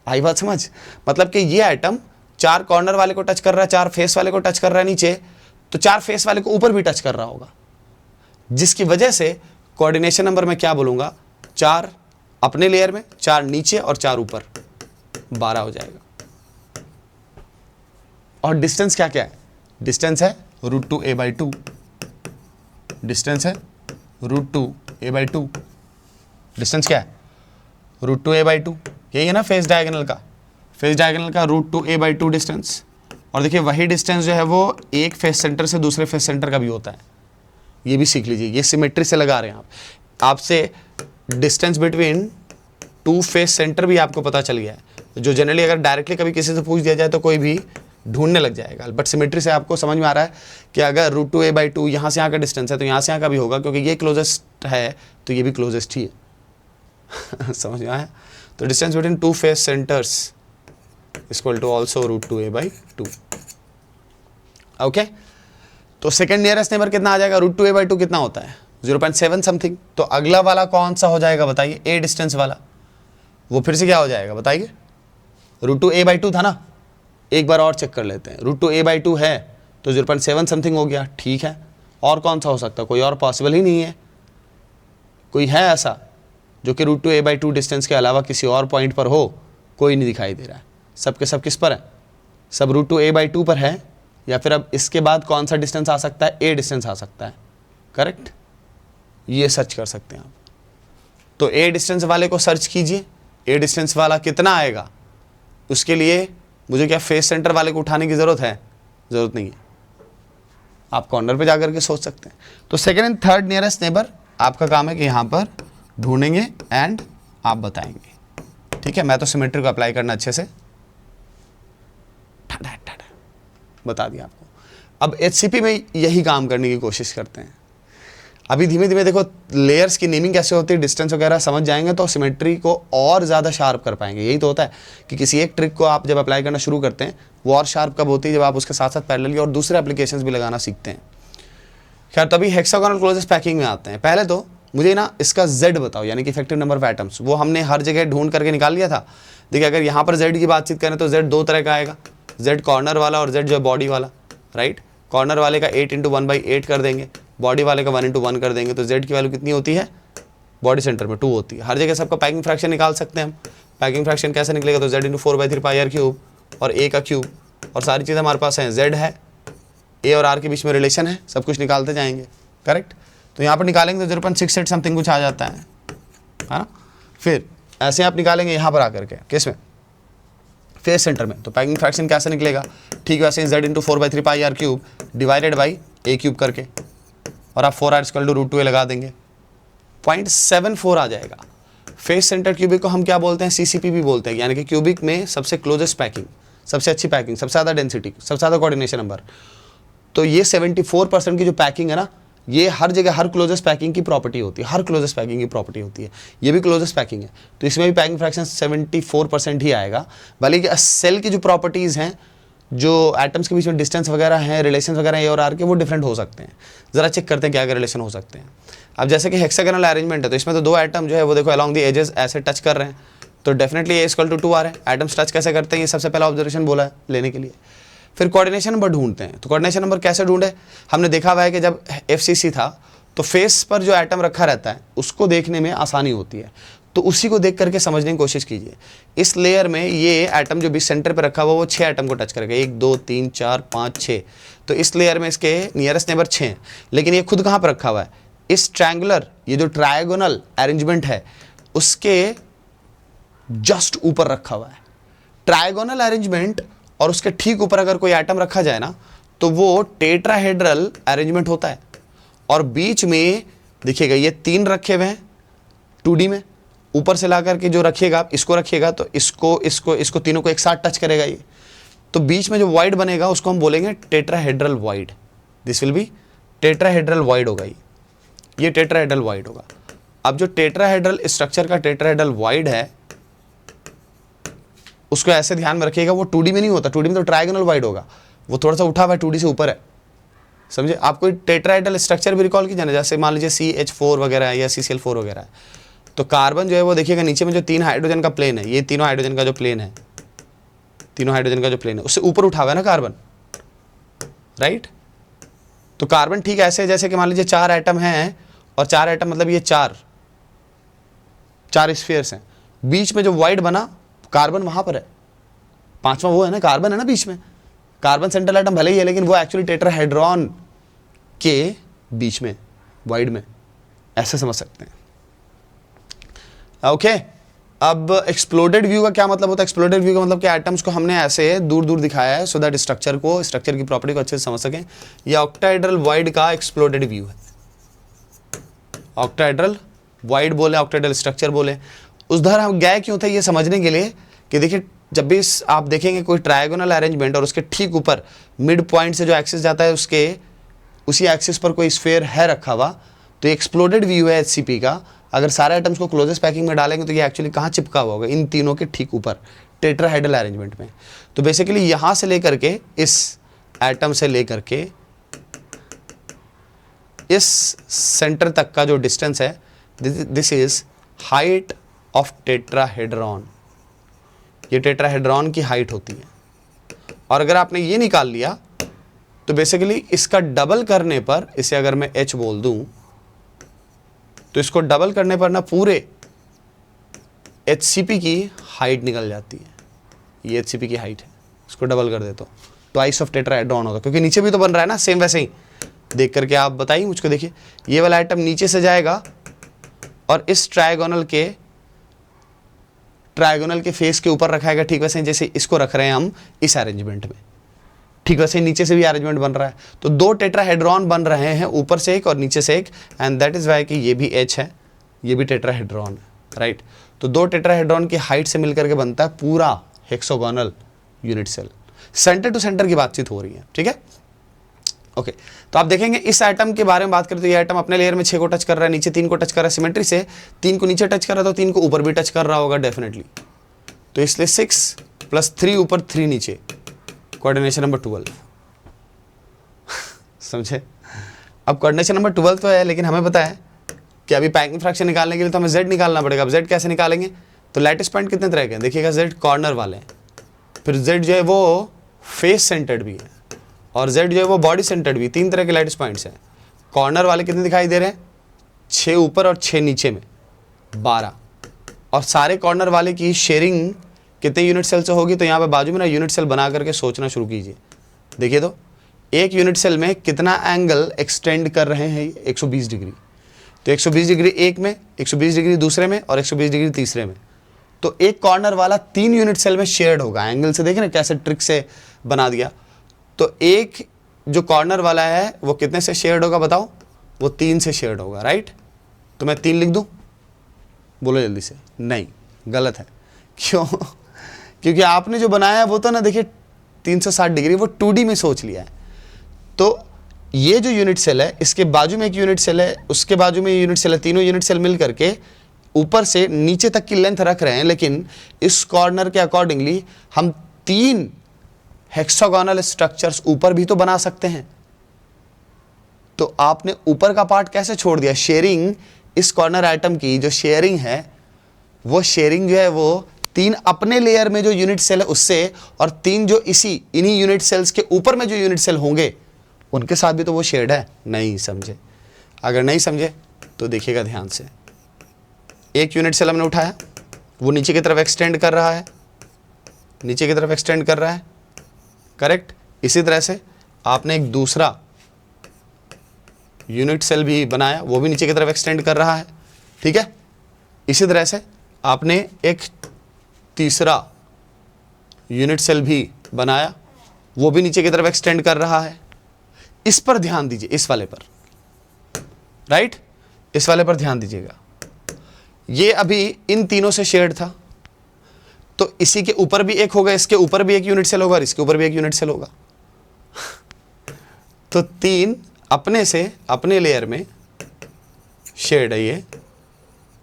आई बात समझ? मतलब कि ये आइटम 4 कॉर्नर वाले को टच कर रहा है, 4 फेस वाले को टच कर रहा है नीचे, तो 4 फेस वाले को ऊपर भी टच कर रहा होगा, जिसकी वजह से कोऑर्डिनेशन नंबर में क्या बोलूँगा, 4 अपने लेयर में, 4 नीचे और 4 ऊपर, 12 हो जाएगा। और डिस्टेंस क्या क्या है? डिस्टेंस है √2a/2, डिस्टेंस है √2a/2। डिस्टेंस क्या है? √2a/2। यही है ना फेस डायगोनल का, √2a/2 डिस्टेंस। और देखिए वही डिस्टेंस जो है वो एक फेस सेंटर से दूसरे फेस सेंटर का भी होता है, ये भी सीख लीजिए। ये सिमेट्री से लगा रहे हैं आपसे डिस्टेंस बिटवीन 2 फेस सेंटर भी आपको पता चल गया है, जो जनरली अगर डायरेक्टली कभी किसी से पूछ दिया जाए तो कोई भी ढूंढने लग जाएगा। बट सिमेट्री से आपको समझ में आ रहा है कि अगर √2a/2 यहाँ से यहाँ का डिस्टेंस है तो यहाँ से यहाँ का भी होगा, क्योंकि ये क्लोजेस्ट है तो ये भी क्लोजेस्ट ही है। समझ में आया? तो distance between 2 face centres equal to also √2a/2। Okay, तो सेकंड नियरेस्ट नेबर कितना आ जाएगा, √2a/2 कितना होता है 0.7 समथिंग। तो अगला वाला कौन सा हो जाएगा बताइए, a डिस्टेंस वाला, वो फिर से क्या हो जाएगा बताइए, √2a/2 था ना, एक बार और चेक कर लेते हैं, √2a/2 है तो 0.7 समथिंग हो गया, ठीक है। और कौन सा हो सकता है, कोई और पॉसिबल ही नहीं है, कोई है ऐसा जो कि √2a/2 डिस्टेंस के अलावा किसी और पॉइंट पर हो, कोई नहीं दिखाई दे रहा है। सब के सब किस पर है, सब √2a/2 पर है, या फिर अब इसके बाद कौन सा डिस्टेंस आ सकता है, a डिस्टेंस आ सकता है, करेक्ट, ये सर्च कर सकते हैं आप। तो a डिस्टेंस वाले को सर्च कीजिए, a डिस्टेंस वाला कितना आएगा, उसके लिए मुझे क्या फेस सेंटर वाले को उठाने की ज़रूरत है, ज़रूरत नहीं है, आप कॉर्नर पे जाकर के सोच सकते हैं। तो second and third nearest neighbour आपका काम है कि यहाँ पर ढूंढेंगे एंड आप बताएंगे, ठीक है। मैं तो सिमेट्री को अप्लाई करना अच्छे से बता दिया आपको। अब HCP में यही काम करने की कोशिश करते हैं। अभी धीमे धीमे देखो लेयर्स की नेमिंग कैसे होती है, डिस्टेंस वगैरह समझ जाएंगे तो सिमेट्री को और ज़्यादा शार्प कर पाएंगे। यही तो होता है कि किसी एक ट्रिक को आप जब अप्लाई करना शुरू करते हैं वो और शार्प कब होती है, जब आप उसके साथ साथ पैरेलली और दूसरे एप्लीकेशंस भी लगाना सीखते हैं। खैर तभी हेक्सागोनल क्लोजेस्ट पैकिंग में आते हैं। पहले तो मुझे ना इसका Z बताओ, यानी कि इफेक्टिव नंबर ऑफ एटम्स, वो हमने हर जगह ढूंढ करके निकाल लिया था। देखिए अगर यहाँ पर Z की बातचीत करें तो Z दो तरह का आएगा, Z कॉर्नर वाला और Z जो है बॉडी वाला, राइट। कॉर्नर वाले का 8 × 1/8 कर देंगे, बॉडी वाले का 1 × 1 कर देंगे, तो Z की वैल्यू कितनी होती है, बॉडी सेंटर में 2 होती है। हर जगह सबका पैकिंग फ्रैक्शन निकाल सकते हैं हम। पैकिंग फ्रैक्शन कैसे निकलेगा, तो Z × 4/3πr³ और A का क्यूब, और सारी चीज़ें हमारे पास हैं, Z है, A और R के बीच में रिलेशन है, सब कुछ निकालते जाएंगे, करेक्ट। तो यहाँ पर निकालेंगे तो 0.68 समथिंग कुछ आ जाता है ना। फिर ऐसे आप निकालेंगे यहाँ पर आकर के किस में, फेस सेंटर में, तो पैकिंग फ्रैक्शन कैसे निकलेगा, ठीक वैसे ही Z × 4/3πr³ divided by A³ करके, और आप 4r = √2a लगा देंगे, 0.74 आ जाएगा। फेस सेंटर क्यूबिक को हम क्या बोलते हैं, CCP भी बोलते हैं, यानी कि क्यूबिक में सबसे क्लोजेस्ट पैकिंग, सबसे अच्छी पैकिंग, सबसे ज़्यादा डेंसिटी, सबसे ज़्यादा कोऑर्डिनेशन नंबर। तो ये 74% की जो पैकिंग है ना, ये हर जगह हर क्लोजेस्ट पैकिंग की प्रॉपर्टी होती है, हर क्लोजेस्ट पैकिंग की प्रॉपर्टी होती है। ये भी क्लोजेस्ट पैकिंग है, तो इसमें भी पैकिंग फ्रैक्शन 74% ही आएगा। भले कि सेल की जो प्रॉपर्टीज़ हैं, जो एटम्स के बीच में डिस्टेंस वगैरह हैं, रिलेशन वगैरह ए और आर के, वो डिफरेंट हो सकते हैं। ज़रा चेक करते हैं क्या क्या रिलेशन हो सकते हैं। अब जैसे कि हेक्सागोनल अरेंजमेंट है, तो इसमें तो दो एटम जो है वो देखो अलॉन्ग द एजेस ऐसे टच कर रहे हैं, तो डेफिनेटली A = 2r है। एटम्स टच कैसे करते हैं, ये सबसे पहला ऑब्जर्वेशन बोला है लेने के लिए। फिर कोऑर्डिनेशन नंबर ढूंढते हैं, तो कोऑर्डिनेशन नंबर कैसे ढूंढे, हमने देखा हुआ है कि जब FCC था तो फेस पर जो एटम रखा रहता है उसको देखने में आसानी होती है, तो उसी को देख करके समझने की कोशिश कीजिए। इस लेयर में ये एटम जो बीच सेंटर पर रखा हुआ वो 6 एटम को टच करेगा, 1 2 3 4 5 6। तो इस लेयर में इसके नियरेस्ट नेबर 6 हैं, लेकिन ये खुद कहाँ पर रखा हुआ है, इस ट्रायंगुलर, ये जो ट्रायगोनल अरेंजमेंट है उसके जस्ट ऊपर रखा हुआ है। ट्रायगोनल अरेंजमेंट और उसके ठीक ऊपर अगर कोई एटम रखा जाए ना, तो वो टेट्राहेड्रल अरेंजमेंट होता है। और बीच में देखिएगा ये 3 रखे हुए हैं 2D में, ऊपर से ला करके जो रखिएगा, इसको रखिएगा तो इसको तीनों को एक साथ टच करेगा ये, तो बीच में जो वॉइड बनेगा उसको हम बोलेंगे tetrahedral void. This will B tetrahedral void होगा, ये टेट्राहेड्रल वॉइड होगा। अब जो टेट्राहेड्रल स्ट्रक्चर का टेट्राहेड्रल वॉइड है उसको ऐसे ध्यान में रखिएगा, वो 2D में नहीं होता, 2D में तो ट्रायगोनल वॉइड होगा, वो थोड़ा सा उठा हुआ है, 2D से ऊपर है, समझे। आप कोई टेट्राहेड्रल स्ट्रक्चर भी रिकॉल कीजिए ना, जैसे मान लीजिए CH4 वगैरह है या CCl4 वगैरह है, तो कार्बन जो है वो देखिएगा नीचे में जो 3 हाइड्रोजन का प्लेन है, ये तीनों हाइड्रोजन का जो प्लेन है, तीनों हाइड्रोजन का जो प्लेन है उससे ऊपर उठा हुआ है ना कार्बन, राइट। तो कार्बन ठीक ऐसे जैसे कि मान लीजिए 4 एटम हैं, और 4 एटम मतलब ये 4 स्फीयर्स हैं, बीच में जो वॉइड बना कार्बन वहां पर है, 5वां वो है ना, कार्बन है ना बीच में, कार्बन सेंट्रल एटम भले ही है लेकिन वो एक्चुअली टेट्राहेड्रॉन के बीच में वॉइड में, ऐसे समझ सकते हैं, ओके। अब एक्सप्लोडेड व्यू का क्या मतलब होता है, एक्सप्लोडेड व्यू का मतलब कि एटम्स को हमने ऐसे दूर दूर दिखाया है सो दैट स्ट्रक्चर की प्रॉपर्टी को अच्छे से समझ सकें। ये ऑक्टाहेड्रल वॉइड का एक्सप्लोडेड व्यू है, ऑक्टाहेड्रल वॉइड बोले, ऑक्टाहेड्रल स्ट्रक्चर बोले। उधर हम गए क्यों थे, ये समझने के लिए कि देखिए जब भी आप देखेंगे कोई ट्रायगोनल अरेंजमेंट और उसके ठीक ऊपर मिड पॉइंट से जो एक्सिस जाता है उसके उसी एक्सिस पर कोई स्फीयर है रखा हुआ, तो एक्सप्लोडेड व्यू है HCP का। अगर सारे एटम्स को क्लोजेस्ट पैकिंग में डालेंगे तो ये एक्चुअली कहाँ चिपका हुआ होगा, इन तीनों के ठीक ऊपर टेट्राहेड्रल अरेंजमेंट में। तो बेसिकली यहाँ से लेकर के इस एटम से लेकर के इस सेंटर तक का जो डिस्टेंस है, this is height of tetrahedron. ये टेट्राहेड्रॉन की हाइट होती है। और अगर आपने ये निकाल लिया तो बेसिकली इसका डबल करने पर, इसे अगर मैं h बोल दूं तो इसको डबल करने पर ना पूरे HCP की हाइट निकल जाती है। ये HCP की हाइट है, इसको डबल कर दे तो ट्वाइस ऑफ टेट्राहेड्रॉन होगा, क्योंकि नीचे भी तो बन रहा है ना सेम वैसे ही। देख करके आप बताइए मुझको। देखिए ये वाला आइटम नीचे से जाएगा और इस ट्रायगोनल के फेस के ऊपर रखाएगा, ठीक वैसे जैसे इसको रख रहे हैं हम इस अरेंजमेंट में, ठीक वैसे नीचे से भी अरेंजमेंट बन रहा है। तो दो टेट्राहेड्रॉन बन रहे हैं, ऊपर से एक और नीचे से एक, एंड दैट इज वाई कि ये भी H है, ये भी टेट्राहेड्रॉन है, राइट। तो दो टेट्राहेड्रॉन की हाइट से मिलकर के बनता है पूरा hexagonal unit cell. Centre to centre की बातचीत हो रही है, ठीक है, ओके। तो आप देखेंगे इस आइटम के बारे में बात करें तो ये आइटम अपने लेयर में 6 को टच कर रहा है, नीचे 3 को टच कर रहा है, सिमेट्री से 3 को नीचे टच कर रहा है तो 3 को ऊपर भी टच कर रहा होगा डेफिनेटली। तो इसलिए 6 + 3 ऊपर 3 नीचे, कोऑर्डिनेशन नंबर 12। समझे? अब कोऑर्डिनेशन नंबर 12 तो है, लेकिन हमें पता है कि अभी पैकिंग फ्रैक्शन निकालने के लिए तो हमें Z निकालना पड़ेगा। अब Z कैसे निकालेंगे? तो लैटिस पॉइंट कितने तरह के हैं देखिएगा, Z कॉर्नर वाले हैं, फिर Z जो है वो फेस सेंटर्ड भी है, और Z जो है वो बॉडी सेंटर्ड भी। 3 तरह के लैटिस पॉइंट्स हैं। कॉर्नर वाले कितने दिखाई दे रहे हैं? 6 ऊपर और 6 नीचे में 12। और सारे कॉर्नर वाले की शेयरिंग कितने यूनिट सेल से होगी? तो यहाँ पे बाजू में ना यूनिट सेल बना करके सोचना शुरू कीजिए। देखिए तो एक यूनिट सेल में कितना एंगल एक्सटेंड कर रहे हैं? 120 डिग्री। तो 120 डिग्री एक में, 120 डिग्री दूसरे में, और 120 डिग्री तीसरे में। तो एक कॉर्नर वाला 3 यूनिट सेल में शेयर्ड होगा। एंगल से देखें ना कैसे ट्रिक से बना दिया। तो एक जो कॉर्नर वाला है वो कितने से शेयर्ड होगा बताओ? वो 3 से शेयर्ड होगा, राइट। तो मैं 3 लिख दूं? बोलो जल्दी से। नहीं, गलत है। क्यों? क्योंकि आपने जो बनाया है वो तो ना देखिए 360 डिग्री, वो 2D में सोच लिया है। तो ये जो यूनिट सेल है, इसके बाजू में एक यूनिट सेल है, उसके बाजू में यूनिट सेल है, तीनों यूनिट सेल मिल करके ऊपर से नीचे तक की लेंथ रख रहे हैं। लेकिन इस कॉर्नर के अकॉर्डिंगली हम 3 हेक्सागोनल स्ट्रक्चर्स ऊपर भी तो बना सकते हैं। तो आपने ऊपर का पार्ट कैसे छोड़ दिया? शेयरिंग, इस कॉर्नर आइटम की जो शेयरिंग है, वो शेयरिंग जो है वो 3 अपने लेयर में जो यूनिट सेल है उससे, और 3 जो इन्हीं यूनिट सेल्स के ऊपर में जो यूनिट सेल होंगे उनके साथ भी तो वो शेयर्ड है। नहीं समझे? अगर नहीं समझे तो देखिएगा ध्यान से। एक यूनिट सेल हमने उठाया, वो नीचे की तरफ एक्सटेंड कर रहा है, नीचे की तरफ एक्सटेंड कर रहा है, करेक्ट। इसी तरह से आपने एक दूसरा यूनिट सेल भी बनाया, वो भी नीचे की तरफ एक्सटेंड कर रहा है, ठीक है। इसी तरह से आपने एक तीसरा यूनिट सेल भी बनाया, वो भी नीचे की तरफ एक्सटेंड कर रहा है। इस पर ध्यान दीजिए, इस वाले पर, राइट, इस वाले पर ध्यान दीजिएगा। ये अभी इन तीनों से शेयर्ड था, तो इसी के ऊपर भी एक होगा, इसके ऊपर भी एक यूनिट सेल होगा, और इसके ऊपर भी एक यूनिट सेल होगा। तो 3 अपने से अपने लेयर में शेयर्ड है। ये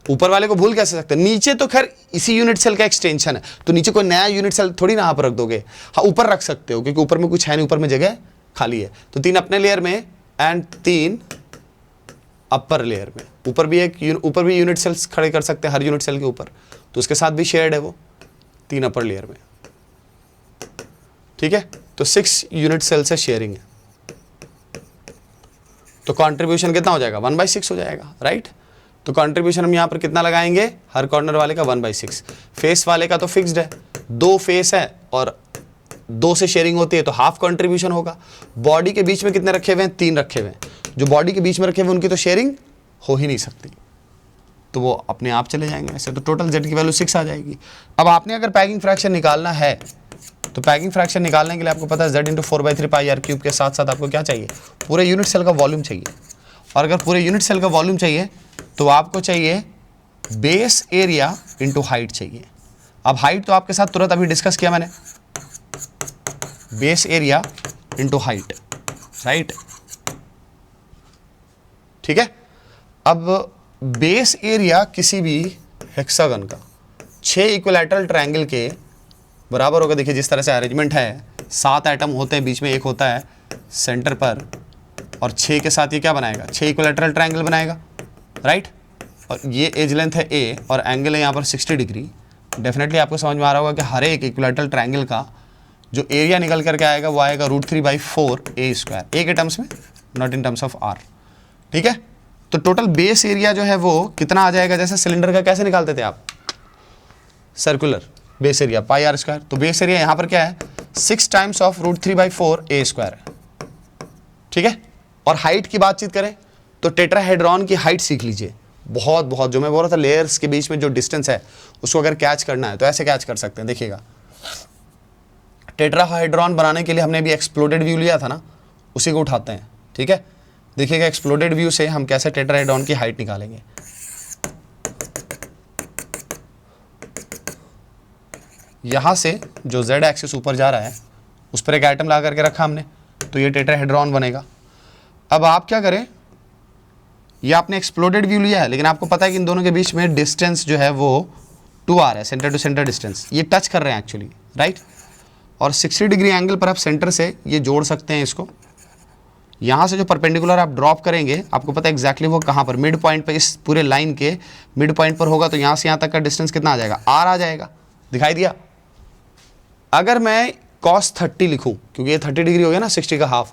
ऊपर वाले को भूल कैसे सकते हैं? नीचे तो खैर इसी यूनिट सेल का एक्सटेंशन है, तो नीचे कोई नया यूनिट सेल थोड़ी ना आप रख दोगे। हाँ, ऊपर रख सकते हो क्योंकि ऊपर में कुछ है नहीं, ऊपर में जगह खाली है। तो 3 अपने लेयर में एंड 3 अपर लेयर में। ऊपर भी यूनिट सेल्स खड़े कर सकते हैं हर यूनिट सेल के ऊपर, तो उसके साथ भी शेयर्ड है वो 3 अपर लेयर में, ठीक है। तो 6 यूनिट सेल से शेयरिंग है। तो कंट्रीब्यूशन कितना हो जाएगा? 1/6 हो जाएगा, राइट। तो कंट्रीब्यूशन हम यहाँ पर कितना लगाएंगे? हर कॉर्नर वाले का 1/6। फेस वाले का तो फिक्स्ड है, 2 फेस है और 2 से शेयरिंग होती है तो हाफ कंट्रीब्यूशन होगा। बॉडी के बीच में कितने रखे हुए हैं? 3 रखे हुए हैं। जो बॉडी के बीच में रखे हुए उनकी तो शेयरिंग हो ही नहीं सकती, तो वो अपने आप चले जाएंगे ऐसे। तो टोटल Z की वैल्यू 6 आ जाएगी। अब आपने अगर पैकिंग फ्रैक्शन निकालना है तो पैकिंग फ्रैक्शन निकालने के लिए आपको पता है Z × 4/3 πr³ के साथ साथ आपको क्या चाहिए? पूरे यूनिट सेल का वॉल्यूम चाहिए। और अगर पूरे यूनिट सेल का वॉल्यूम चाहिए तो आपको चाहिए बेस एरिया इंटू हाइट चाहिए। अब हाइट तो आपके साथ तुरंत अभी डिस्कस किया मैंने, base area into height, right, ठीक है। अब बेस एरिया किसी भी हेक्सागन का 6 इक्विलैटरल ट्रायंगल के बराबर होगा। देखिए जिस तरह से अरेंजमेंट है, 7 एटम होते हैं, बीच में एक होता है सेंटर पर, और 6 के साथ ये क्या बनाएगा, 6 इक्विलैटरल ट्रायंगल बनाएगा, राइट। और ये एज लेंथ है ए और एंगल है यहाँ पर 60 डिग्री। डेफिनेटली आपको समझ में आ रहा होगा कि हर एक इक्विलैटरल ट्रायंगल का जो एरिया निकल करके आएगा वो आएगा √3/4 ए स्क्वायर, ए के टर्म्स में, not in terms of R, ठीक है। तो टोटल बेस एरिया जो है वो कितना आ जाएगा, जैसे सिलेंडर का कैसे निकालते थे आप, circular base area pi R square. तो बेस एरिया यहाँ पर क्या है, 6 टाइम्स ऑफ √3/4 ए स्क्वायर है, ठीक है। और हाइट की बातचीत करें तो टेट्राहेड्रॉन की हाइट सीख लीजिए। बहुत बहुत जो मैं बोल रहा था लेयर्स के बीच में जो डिस्टेंस है उसको अगर कैच करना है तो ऐसे कैच कर सकते हैं। देखिएगा, टेट्राहेड्रॉन बनाने के लिए हमने भी एक्सप्लोडेड व्यू लिया था ना, उसी को उठाते हैं, ठीक है। देखिएगा एक्सप्लोडेड व्यू से हम कैसे टेट्राहेड्रॉन की हाइट निकालेंगे। यहां से जो z एक्सिस ऊपर जा रहा है उस पर एक एटम ला करके रखा हमने, तो ये टेट्राहेड्रॉन बनेगा। अब आप क्या करें, ये आपने एक्सप्लोडेड व्यू लिया है लेकिन आपको पता है कि इन दोनों के बीच में डिस्टेंस जो है वो 2r है, सेंटर टू सेंटर डिस्टेंस, ये टच कर रहे हैं एक्चुअली, राइट। और 60 डिग्री एंगल पर आप सेंटर से ये जोड़ सकते हैं इसको। यहाँ से जो परपेंडिकुलर आप ड्रॉप करेंगे आपको पता है एग्जैक्टली वो कहाँ पर, मिड पॉइंट पर, इस पूरे लाइन के मिड पॉइंट पर होगा। तो यहाँ से यहाँ तक का डिस्टेंस कितना आ जाएगा, r आ जाएगा, दिखाई दिया। अगर मैं cos 30 लिखूँ, क्योंकि ये 30 डिग्री हो गया ना 60 का हाफ,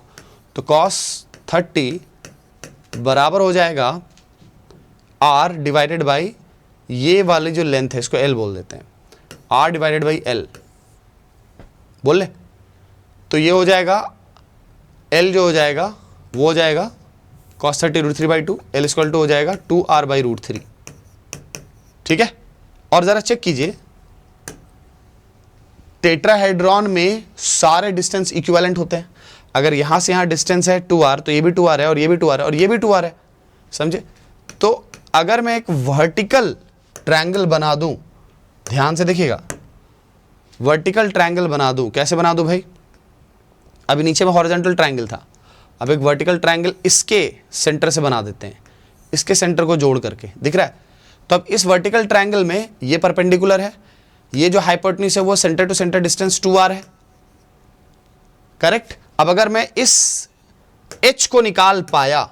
तो cos 30 बराबर हो जाएगा r डिवाइडेड बाई ये वाली जो लेंथ है इसको l बोल देते हैं, r डिवाइडेड बाई l बोल ले। तो ये हो जाएगा l जो हो जाएगा वो हो जाएगा cos 30 √3/2, l इक्वल टू हो जाएगा 2r/√3, ठीक है। और ज़रा चेक कीजिए, टेट्राहेड्रॉन में सारे डिस्टेंस इक्विवेलेंट होते हैं। अगर यहाँ से यहाँ डिस्टेंस है 2r तो ये भी 2r है और ये भी 2r है और ये भी 2r है, समझे। तो अगर मैं एक वर्टिकल ट्रायंगल बना दूं, ध्यान से देखिएगा, वर्टिकल ट्रायंगल बना दूं, कैसे बना दूं भाई, अभी नीचे में हॉरिजॉन्टल ट्रायंगल था, अब एक वर्टिकल ट्रायंगल इसके सेंटर से बना देते हैं, इसके सेंटर को जोड़ करके, दिख रहा है। तो अब इस वर्टिकल ट्रायंगल में ये परपेंडिकुलर है, ये जो हाइपोटेन्यूज है वो centre to centre distance 2r है, करेक्ट। अब अगर मैं इस h को निकाल पाया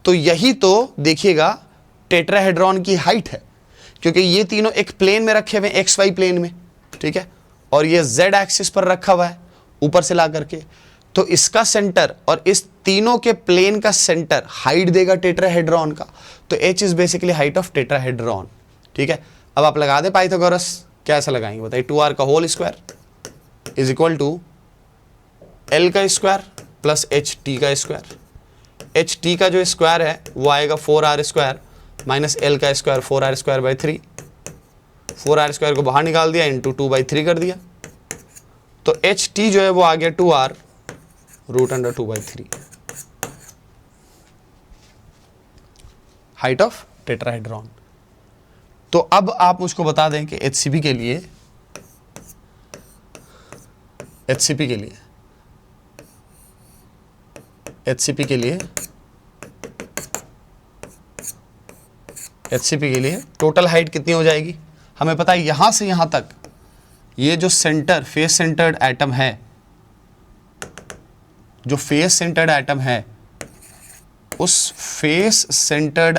तो यही तो देखिएगा टेट्राहेड्रॉन की हाइट है, क्योंकि ये तीनों एक प्लेन में रखे हुए XY प्लेन में, ठीक है, और ये Z एक्सिस पर रखा हुआ है ऊपर से ला करके। तो इसका सेंटर और इस तीनों के प्लेन का सेंटर हाइट देगा टेट्राहेड्रॉन का। तो h is basically height of tetrahedron, ठीक है। अब आप लगा दे पाइथागोरस, कैसे लगाएंगे बताइए, 2r का whole square is equal to l का स्क्वायर प्लस ht का स्क्वायर। ht का जो स्क्वायर है वो आएगा 4r स्क्वायर माइनस l का square 4r square by 3, 4r square को बाहर निकाल दिया, इंटू 2/3 कर दिया। तो ht जो है वो आ गया 2r √2/3, हाइट ऑफ टेट्राहेड्रॉन। तो अब आप मुझको बता दें कि HCP के लिए टोटल हाइट कितनी हो जाएगी। हमें पता है यहां से यहां तक ये जो सेंटर फेस सेंटर्ड एटम है, जो फेस सेंटर्ड एटम है, उस फेस सेंटर्ड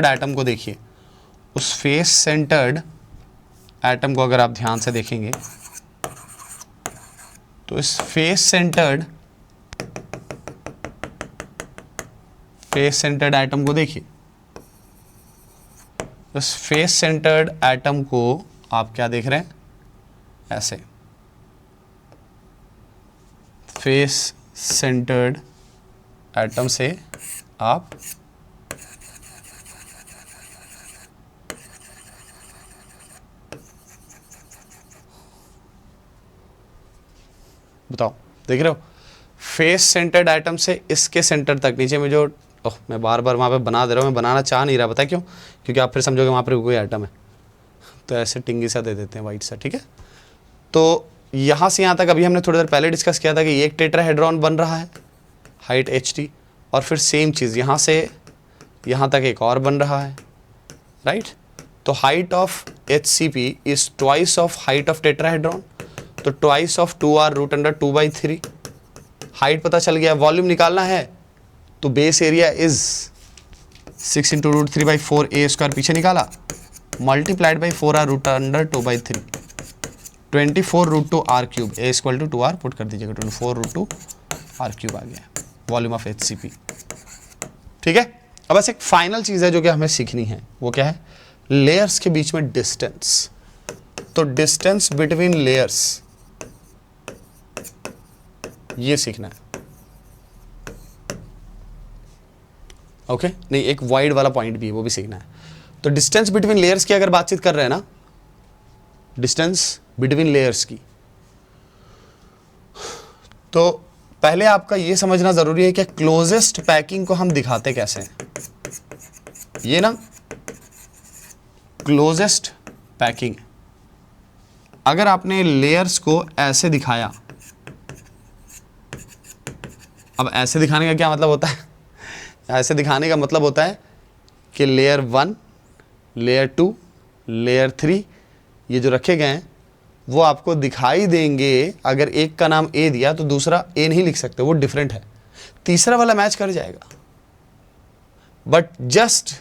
एटम को देखिए, उस फेस सेंटर्ड एटम को अगर आप ध्यान से देखेंगे तो इस फेस सेंटर्ड एटम को देखिए, इस फेस सेंटर्ड एटम को आप क्या देख रहे हैं, ऐसे फेस सेंटर्ड एटम से आप बताओ, देख रहे हो, फेस सेंटर्ड एटम से इसके सेंटर तक नीचे में जो मैं बार बार वहाँ पे बना दे रहा हूँ, मैं बनाना चाह नहीं रहा, पता है क्यों, क्योंकि आप फिर समझोगे वहाँ पर कोई एटम है, तो ऐसे टिंगी सा दे देते हैं वाइट सा, ठीक है। तो यहाँ से यहाँ तक अभी हमने थोड़ी देर पहले डिस्कस किया था कि एक टेट्राहेड्रॉन बन रहा है, हाइट ht, और फिर सेम चीज़ यहाँ से यहाँ तक एक और बन रहा है, राइट। तो height of HCP is twice of height of tetrahedron, तो ट्वाइस ऑफ 2r √2/3 हाइट पता चल गया, वॉल्यूम निकालना है तो base area is 6 into root 3 by 4 A square पीछे निकाला, multiplied by 4r root under 2 by 3, 24 root 2 R cube, A equal to 2r put कर दीजिएगा, 24 रूट 2 आर क्यूब आ गया वॉल्यूम ऑफ HCP। ठीक है, अब बस एक फाइनल चीज़ है जो कि हमें सीखनी है, वो क्या है, लेयर्स के बीच में डिस्टेंस। तो डिस्टेंस बिटवीन लेयर्स ये सीखना है। ओके नहीं, एक वाइड वाला पॉइंट भी है, वो भी सीखना है। तो डिस्टेंस बिटवीन लेयर्स की अगर बातचीत कर रहे हैं ना, डिस्टेंस बिटवीन लेयर्स की, तो पहले आपका ये समझना जरूरी है कि क्लोजेस्ट पैकिंग को हम दिखाते कैसे हैं। ये ना क्लोजेस्ट पैकिंग, अगर आपने लेयर्स को ऐसे दिखाया, अब ऐसे दिखाने का क्या मतलब होता है, ऐसे दिखाने का मतलब होता है कि लेयर 1, लेयर 2, लेयर 3 ये जो रखे गए हैं वो आपको दिखाई देंगे। अगर एक का नाम ए दिया तो दूसरा ए नहीं लिख सकते, वो डिफरेंट है, तीसरा वाला मैच कर जाएगा, बट जस्ट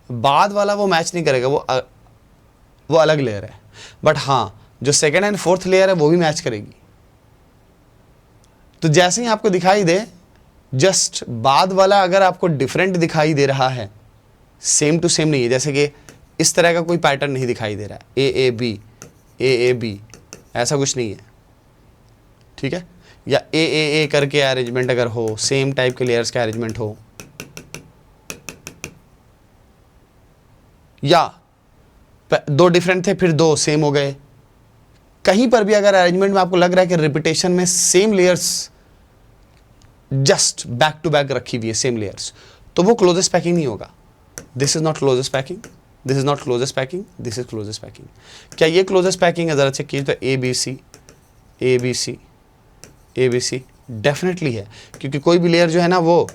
बाद वाला वो मैच नहीं करेगा, वो अलग लेयर है। बट हाँ, जो सेकेंड एंड फोर्थ लेयर है वो भी मैच करेगी। तो जैसे ही आपको दिखाई दे, जस्ट बाद वाला अगर आपको डिफरेंट दिखाई दे रहा है, सेम टू सेम नहीं है, जैसे कि इस तरह का कोई पैटर्न नहीं दिखाई दे रहा है, ए ए बी ऐसा कुछ नहीं है, ठीक है, या ए करके अरेंजमेंट अगर हो, सेम टाइप के लेयर्स का अरेंजमेंट हो, या दो डिफरेंट थे फिर दो सेम हो गए, कहीं पर भी अगर अरेंजमेंट में आपको लग रहा है कि रिपीटेशन में same layers just back to back रखी हुई है, सेम लेयर्स, तो वो क्लोजेस्ट पैकिंग नहीं होगा। This is not closest packing, this is not closest packing, this is closest packing. क्या ये क्लोजेस्ट पैकिंग है? जरा चेक कीजिए तो ए बी सी डेफिनेटली है, क्योंकि कोई भी लेयर जो है ना वो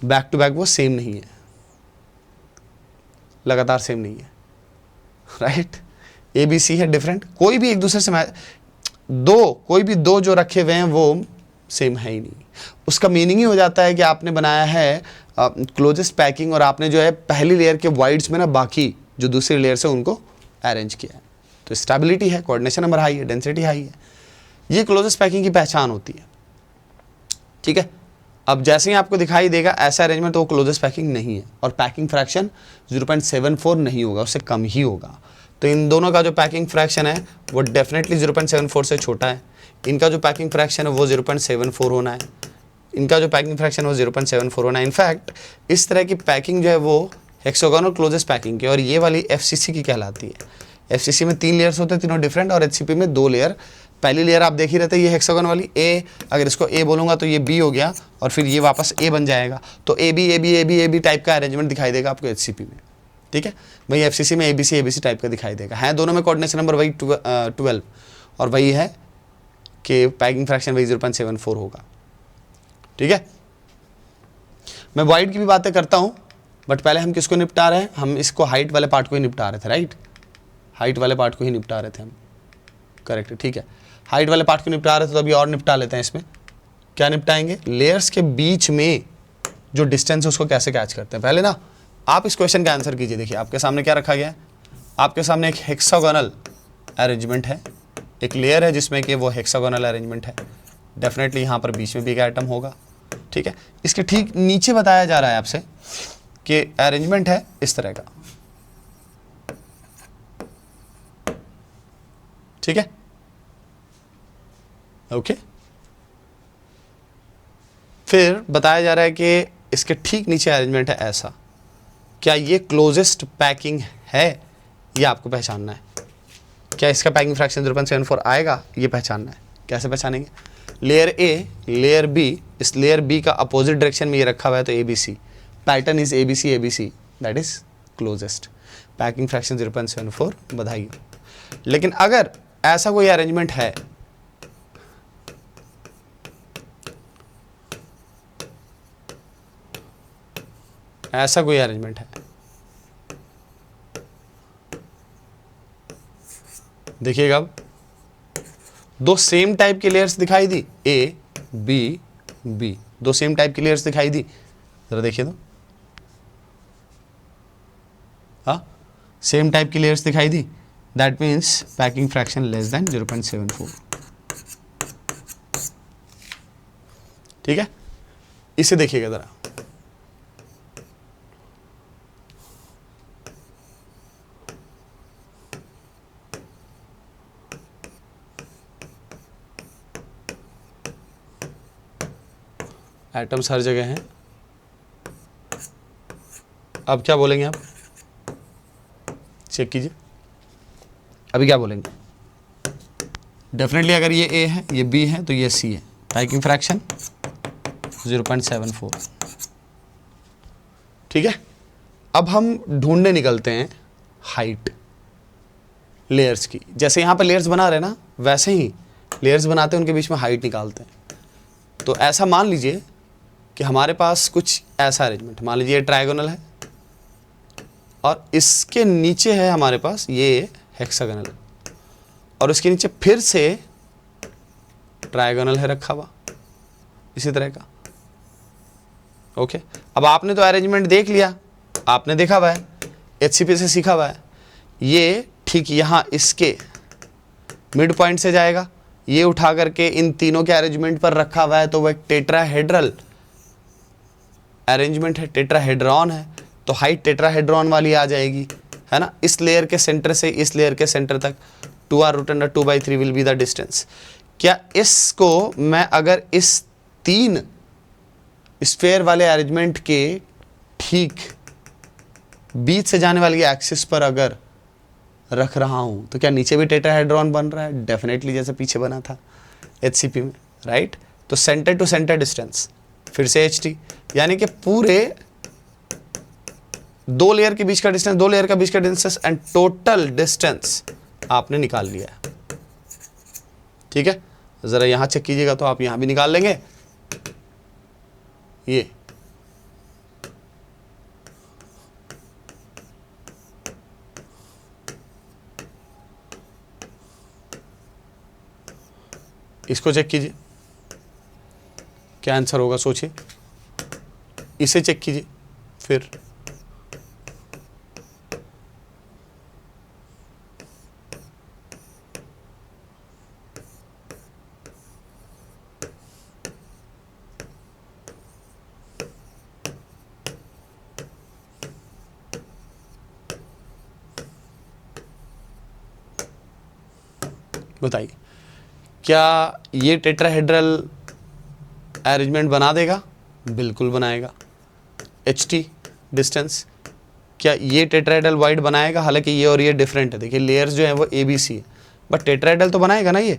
बैक टू बैक वो सेम नहीं है, लगातार सेम नहीं है, राइट। ए बी सी है डिफरेंट, कोई भी एक दूसरे से कोई भी दो जो रखे हुए हैं वो सेम है ही नहीं। उसका मीनिंग ही हो जाता है कि आपने बनाया है क्लोजेस्ट पैकिंग, और आपने जो है पहली लेयर के वाइड्स में ना बाकी जो दूसरी लेयर से उनको अरेंज किया है, तो स्टेबिलिटी है, कोऑर्डिनेशन नंबर हाई है, डेंसिटी हाई है, ये क्लोजेस्ट पैकिंग की पहचान होती है, ठीक है। अब जैसे ही आपको दिखाई देगा ऐसा अरेंजमेंट, तो वो क्लोजेस्ट पैकिंग नहीं है, और पैकिंग फ्रैक्शन 0.74 नहीं होगा, उससे कम ही होगा। तो इन दोनों का जो पैकिंग फ्रैक्शन है वो डेफिनेटली 0.74 से छोटा है, इनका जो पैकिंग फ्रैक्शन है वो 0.74 होना है, इनका जो पैकिंग फ्रैक्शन है वो 0.74 होना है। इनफैक्ट इस तरह की पैकिंग जो है वो हेक्सागोनल क्लोजेस्ट पैकिंग की, और ये वाली FCC की कहलाती है। FCC में 3 लेयर्स होते हैं, तीनों डिफरेंट, और HCP में 2 लेयर। पहली लेयर आप देख ही रहते हैं, ये हेक्सागोन वाली ए, अगर इसको ए बोलूँगा तो ये बी हो गया, और फिर ये वापस ए बन जाएगा, तो ए बी टाइप का अरेंजमेंट दिखाई देगा आपको HCP में, ठीक है। वही FCC में ABC टाइप का दिखाई देगा, है दोनों में कोऑर्डिनेशन नंबर वही 12, और वही है कि पैकिंग फ्रैक्शन वही 0.74 होगा, ठीक है। मैं वाइड की भी बातें करता हूँ, बट पहले हम किसको निपटा रहे हैं, हम इसको हाइट वाले पार्ट को ही निपटा रहे थे, राइट, हाइट वाले पार्ट को ही निपटा रहे थे हम, करेक्ट है, ठीक है। हाइट वाले पार्ट को निपटा रहे थे, तो अभी और निपटा लेते हैं। इसमें क्या निपटाएंगे, लेयर्स के बीच में जो डिस्टेंस है उसको कैसे कैच करते हैं। पहले ना आप इस क्वेश्चन का आंसर कीजिए। देखिए आपके सामने क्या रखा गया है, आपके सामने एक हेक्सागोनल अरेंजमेंट है, एक लेयर है जिसमें कि वो हेक्सागोनल अरेंजमेंट है, डेफिनेटली यहाँ पर बीच में भी एक आइटम होगा, ठीक है। इसके ठीक नीचे बताया जा रहा है आपसे कि अरेंजमेंट है इस तरह का, ठीक है, ओके। फिर बताया जा रहा है कि इसके ठीक नीचे अरेंजमेंट है ऐसा। क्या ये क्लोजेस्ट पैकिंग है, ये आपको पहचानना है। क्या इसका पैकिंग फ्रैक्शन 0.74 आएगा, ये पहचानना है। कैसे पहचानेंगे, लेयर ए, लेयर बी, इस लेयर बी का अपोजिट डायरेक्शन में ये रखा हुआ है, तो ABC, pattern is ABC, that is closest, packing fraction 0.74, बधाई। लेकिन अगर ऐसा कोई अरेंजमेंट है, ऐसा कोई अरेंजमेंट है, देखिएगा अब दो सेम टाइप की लेयर्स दिखाई दी, ए बी बी, दो सेम टाइप की लेयर्स दिखाई दी, जरा देखिए तो, हाँ सेम टाइप की लेयर्स दिखाई दी, that means packing fraction less than 0.74। ठीक है, इसे देखिएगा जरा, एटम्स हर जगह हैं। अब क्या बोलेंगे आप, चेक कीजिए, अभी क्या बोलेंगे? डेफिनेटली अगर ये ए है, ये बी है, तो ये सी है। Packing fraction 0.74। ठीक है, अब हम ढूंढने निकलते हैं हाइट लेयर्स की। जैसे यहाँ पे लेयर्स बना रहे हैं ना, वैसे ही लेयर्स बनाते हैं, उनके बीच में हाइट निकालते हैं। तो ऐसा मान लीजिए कि हमारे पास कुछ ऐसा अरेंजमेंट, मान लीजिए ये ट्रायगोनल है और इसके नीचे है हमारे पास ये हेक्सागोनल, और उसके नीचे फिर से ट्रायगोनल है रखा हुआ इसी तरह का। ओके, अब आपने तो अरेंजमेंट देख लिया, आपने देखा हुआ है, एचसीपी से सीखा हुआ है, ये ठीक यहाँ इसके मिड पॉइंट से जाएगा, ये उठा करके इन तीनों के अरेंजमेंट पर रखा हुआ है, तो वह टेट्राहेड्रल अरेंजमेंट है, टेट्राहेड्रॉन है, तो हाइट टेट्राहेड्रॉन वाली आ जाएगी, है ना। इस लेयर के सेंटर से इस लेयर के सेंटर तक 2r√2/3 will be the distance. क्या इसको मैं अगर इस 3 स्फेयर वाले अरेंजमेंट के ठीक बीच से जाने वाली एक्सिस पर अगर रख रहा हूं, तो क्या नीचे भी टेट्राहेड्रॉन बन रहा है? डेफिनेटली, जैसे पीछे बना था एचसीपी में, राइट। तो सेंटर टू सेंटर डिस्टेंस फिर से ht, यानी कि पूरे 2 लेयर के बीच का डिस्टेंस, 2 लेयर का बीच का डिस्टेंस एंड टोटल डिस्टेंस आपने निकाल लिया है। ठीक है, जरा यहां चेक कीजिएगा तो आप यहां भी निकाल लेंगे। ये इसको चेक कीजिए, क्या आंसर होगा सोचिए। इसे चेक कीजिए फिर, बताइए क्या ये टेट्राहेड्रल अरेंजमेंट बना देगा? बिल्कुल बनाएगा। ht डिस्टेंस, क्या ये टेट्राहेड्रल वाइड बनाएगा? हालांकि ये और ये डिफरेंट है, देखिए लेयर्स जो है वो ए बी सी है, बट टेट्राहेड्रल तो बनाएगा ना ये,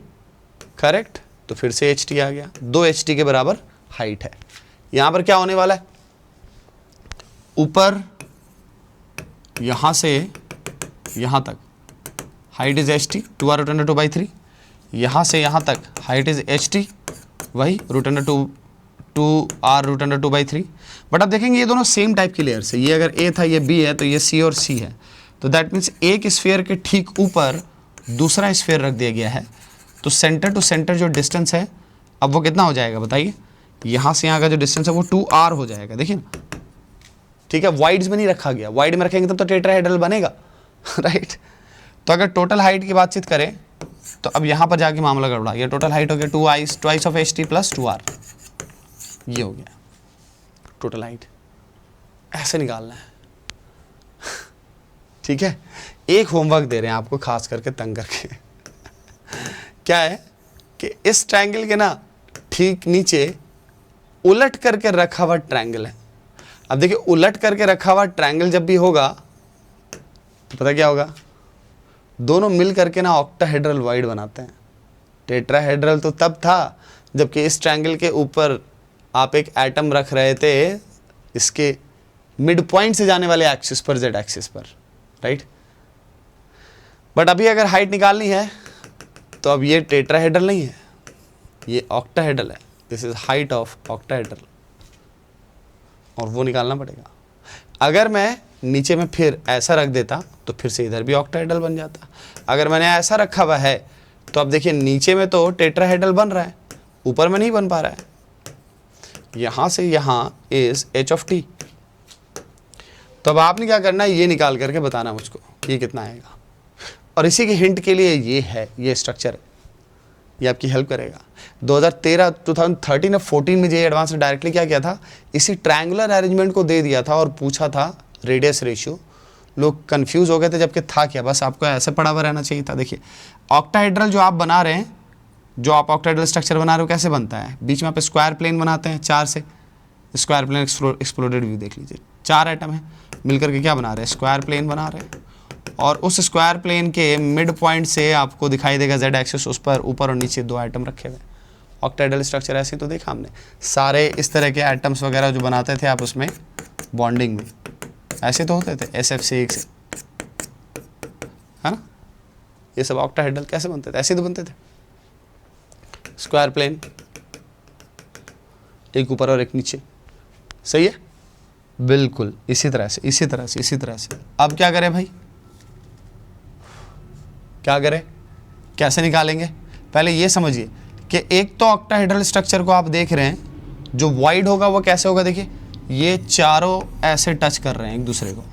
करेक्ट। तो फिर से ht आ गया, 2 ht के बराबर हाइट है। यहां पर क्या होने वाला है, ऊपर यहां से यहां तक हाइट इज ht 2r√2/3, यहाँ से यहाँ तक हाइट इज ht वही √2r√2/3। बट अब देखेंगे ये दोनों सेम टाइप की लेयर्स है, ये अगर a था ये b है, तो ये c और c है, तो दैट मीन्स एक स्फीयर के ठीक ऊपर दूसरा स्फीयर रख दिया गया है। तो सेंटर टू सेंटर जो डिस्टेंस है अब वो कितना हो जाएगा बताइए, यहाँ से यहाँ का जो डिस्टेंस है वो 2r हो जाएगा, देखिए ना। ठीक है, वाइड्स में नहीं रखा गया, वाइड में रखेंगे तब तो टेट्राहेड्रल बनेगा राइट। तो अगर टोटल हाइट की बातचीत करें तो अब यहाँ पर जाके मामला गड़बड़ा, ये टोटल हाइट हो गया 2i of ht plus 2r, ये हो गया टोटल हाइट। ऐसे निकालना है ठीक है। एक होमवर्क दे रहे हैं आपको खास करके तंग करके क्या है कि इस ट्रायंगल के ना ठीक नीचे उलट करके रखा हुआ ट्रायंगल है। अब देखिए उलट करके रखा हुआ ट्रायंगल जब भी होगा तो पता क्या होगा, दोनों मिल करके ना ऑक्टाहेड्रल वाइड बनाते हैं। टेट्राहेड्रल तो तब था जबकि इस ट्रायंगल के ऊपर आप एक एटम रख रहे थे इसके मिड पॉइंट से जाने वाले एक्सिस पर, जेड एक्सिस पर, राइट। बट अभी अगर हाइट निकालनी है तो अब ये टेट्राहेड्रल नहीं है, ये ऑक्टाहेड्रल है। This is height of octahedral, और वो निकालना पड़ेगा। अगर मैं नीचे में फिर ऐसा रख देता तो फिर से इधर भी ऑक्टाहेड्रल बन जाता। अगर मैंने ऐसा रखा हुआ है तो अब देखिए नीचे में तो टेट्राहेड्रल बन रहा है, ऊपर में नहीं बन पा रहा है। यहां से यहां इज h ऑफ t। तो अब आपने क्या करना है, ये निकाल करके बताना मुझको कि ये कितना आएगा। और इसी के हिंट के लिए ये है, ये स्ट्रक्चर है, ये आपकी हेल्प करेगा। 2013 या 14 में जे एडवांस ने डायरेक्टली क्या किया था, इसी ट्रायंगुलर अरेंजमेंट को दे दिया था और पूछा था रेडियस रेशियो। लोग कंफ्यूज हो गए थे, जबकि था क्या, बस आपको ऐसे पढ़ा हुआ रहना चाहिए था। देखिए ऑक्टाहेड्रल जो आप बना रहे हैं, जो आप ऑक्टाहेड्रल स्ट्रक्चर बना रहे हो, कैसे बनता है, बीच में आप स्क्वायर प्लेन बनाते हैं 4 से, स्क्वायर प्लेन एक्सप्लोडेड व्यू देख लीजिए, 4 एटम है मिलकर के क्या बना रहे हैं, स्क्वायर प्लेन बना रहे हैं। और उस स्क्वायर प्लेन के मिड पॉइंट से आपको दिखाई देगा जेड एक्सिस, उस पर ऊपर और नीचे 2 एटम रखे हुए। ऑक्टाहेड्रल स्ट्रक्चर ऐसे तो देखा हमने, सारे इस तरह के एटम्स वगैरह जो बनाते थे आप उसमें बॉन्डिंग में, ऐसे तो होते थे SF6, है ना। ये सब ऑक्टाहेड्रल कैसे बनते थे, ऐसे तो बनते थे, स्क्वायर प्लेन, एक ऊपर और एक नीचे, सही है, बिल्कुल इसी तरह से, इसी तरह से, इसी तरह से। अब क्या करें भाई, क्या करें, कैसे निकालेंगे, पहले ये समझिए कि एक तो ऑक्टाहेड्रल स्ट्रक्चर को आप देख रहे हैं, जो वाइड होगा वो कैसे होगा, देखिए ये चारों ऐसे टच कर रहे हैं एक दूसरे को,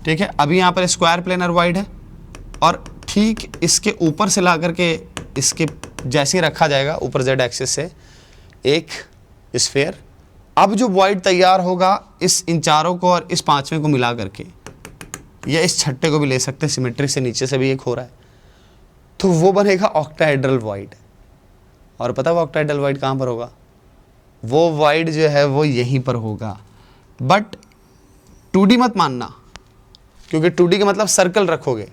ठीक है। अभी यहाँ पर स्क्वायर प्लेनर वाइड है, और ठीक इसके ऊपर से ला करके इसके जैसे ही रखा जाएगा ऊपर जेड एक्सिस से एक स्फीयर। अब जो वाइड तैयार होगा इस इन चारों को और इस पांचवें को मिला करके, या इस छठे को भी ले सकते हैं, सिमेट्रिक से नीचे से भी एक हो रहा है, तो वो बनेगा ऑक्टाहेड्रल वाइड। और पता है वो ऑक्टाहेड्रल वाइड कहाँ पर होगा, वो वाइड जो है वो यहीं पर होगा। बट 2D मत मानना, क्योंकि 2D का मतलब सर्कल रखोगे,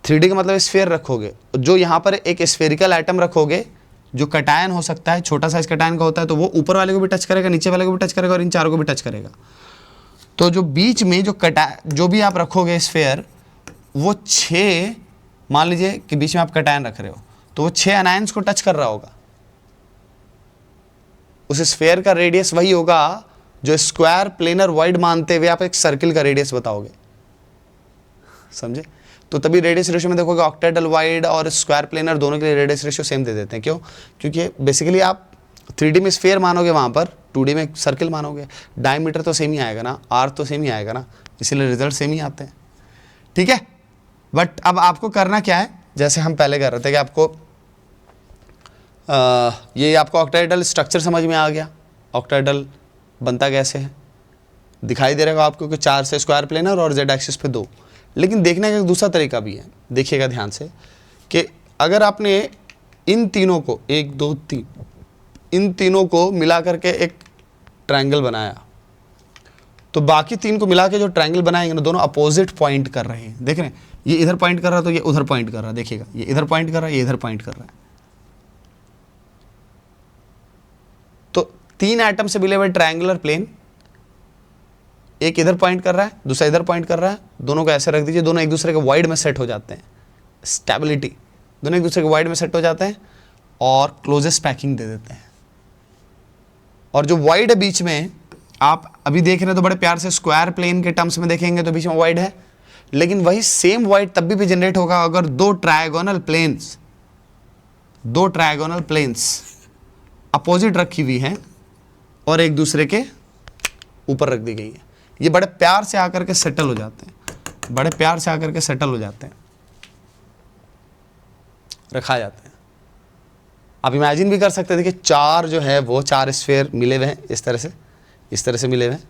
3D का मतलब स्फीयर रखोगे। जो यहाँ पर एक स्फेरिकल एटम रखोगे जो कटायन हो सकता है, छोटा साइज कटायन का होता है, तो वो ऊपर वाले को भी टच करेगा, नीचे वाले को भी टच करेगा और इन चारों को भी टच करेगा। तो जो बीच में जो भी आप रखोगे स्फीयर, वो 6, मान लीजिए कि बीच में आप कटायन रख रहे हो, तो वो 6 एनायंस को टच कर रहा होगा। उस स्फीयर का रेडियस वही होगा जो स्क्वायर प्लेनर वाइड मानते हुए आप एक सर्किल का रेडियस बताओगे, समझे। तो तभी रेडियस रेशियो में देखोगे ऑक्टाहेड्रल वाइड और स्क्वायर प्लेनर दोनों के लिए रेडियस रेशियो सेम दे देते हैं। क्यों, क्योंकि बेसिकली आप 3D में स्फीयर मानोगे, वहाँ पर 2D में सर्किल मानोगे, डायमीटर तो सेम ही आएगा ना, आर तो सेम ही आएगा ना, इसीलिए रिजल्ट सेम ही आते हैं, ठीक है। बट अब आपको करना क्या है, जैसे हम पहले कर रहे थे कि आपको ये आपको ऑक्टाहेड्रल स्ट्रक्चर समझ में आ गया, ऑक्टाहेड्रल बनता कैसे है, दिखाई दे रहेगा आपको कि 4 से स्क्वायर प्लेनर और जेड एक्सिस पे 2। लेकिन देखने का एक दूसरा तरीका भी है, देखिएगा ध्यान से, कि अगर आपने इन तीनों को 1 2 3 इन तीनों को मिला करके एक ट्रायंगल बनाया, तो बाकी 3 को मिला के जो ट्रायंगल बनाएंगे ना, दोनों अपोजिट पॉइंट कर रहे हैं। देख रहे हैं, ये इधर पॉइंट कर रहा है तो ये उधर पॉइंट कर रहा है, देखिएगा ये इधर पॉइंट कर रहा है, ये इधर पॉइंट कर रहा है। तो 3 एटम से मिले हुए ट्रायंगुलर प्लेन, एक इधर पॉइंट कर रहा है, दूसरा इधर पॉइंट कर रहा है, दोनों को ऐसे रख दीजिए, दोनों एक दूसरे के वाइड में सेट हो जाते हैं, स्टेबिलिटी, दोनों एक दूसरे के वाइड में सेट हो जाते हैं और क्लोजेस्ट पैकिंग दे देते हैं। और जो वाइड है बीच में, आप अभी देख रहे हैं तो बड़े प्यार से स्क्वायर प्लेन के टर्म्स में देखेंगे तो बीच में वाइड है, लेकिन वही सेम वाइड तब भी जनरेट होगा अगर 2 ट्रायगोनल प्लेन्स अपोजिट रखी हुई हैं और एक दूसरे के ऊपर रख दी गई है। ये बड़े प्यार से आकर के सेटल हो जाते हैं, बड़े प्यार से आकर के सेटल हो जाते हैं, रखा जाते हैं। आप इमेजिन भी कर सकते थे कि 4 जो है वो 4 स्फीयर मिले हुए हैं, इस तरह से मिले हुए हैं।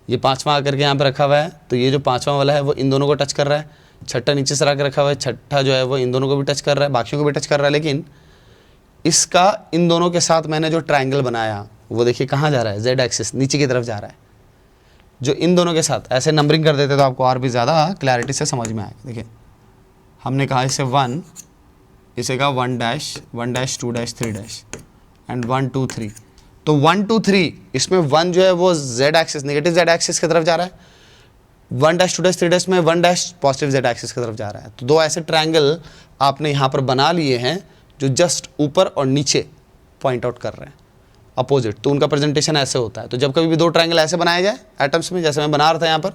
ये 5वां आकर के यहाँ पे रखा हुआ है, तो ये जो 5वां वाला है वो इन दोनों को टच कर रहा है, छठा नीचे से रखा हुआ है, छठा जो है वो इन दोनों को भी टच कर रहा है, बाकियों को भी टच कर रहा है। लेकिन इसका इन दोनों के साथ मैंने जो ट्रायंगल बनाया वो देखिए कहाँ जा रहा है, जेड एक्सिस नीचे की तरफ जा रहा है। जो इन दोनों के साथ ऐसे नंबरिंग कर देते तो आपको और भी ज़्यादा क्लैरिटी से समझ में आएगा। देखिए हमने कहा इसे 1, इसे कहा 1 डैश 2 डैश 3 डैश एंड 1 2 3। तो 1 2 3 इसमें 1 जो है वो Z axis, negative Z axis की तरफ जा रहा है, 1 डैश 2 डैश 3 डैश में 1 डैश पॉजिटिव जेड एक्सिस की तरफ जा रहा है। तो 2 ऐसे ट्रायंगल आपने यहाँ पर बना लिए हैं जो जस्ट ऊपर और नीचे पॉइंट आउट कर रहे हैं अपोजिट। तो उनका प्रेजेंटेशन ऐसे होता है। तो जब कभी भी 2 ट्रायंगल ऐसे बनाए जाए एटम्स में, जैसे मैं बना रहा था यहाँ पर,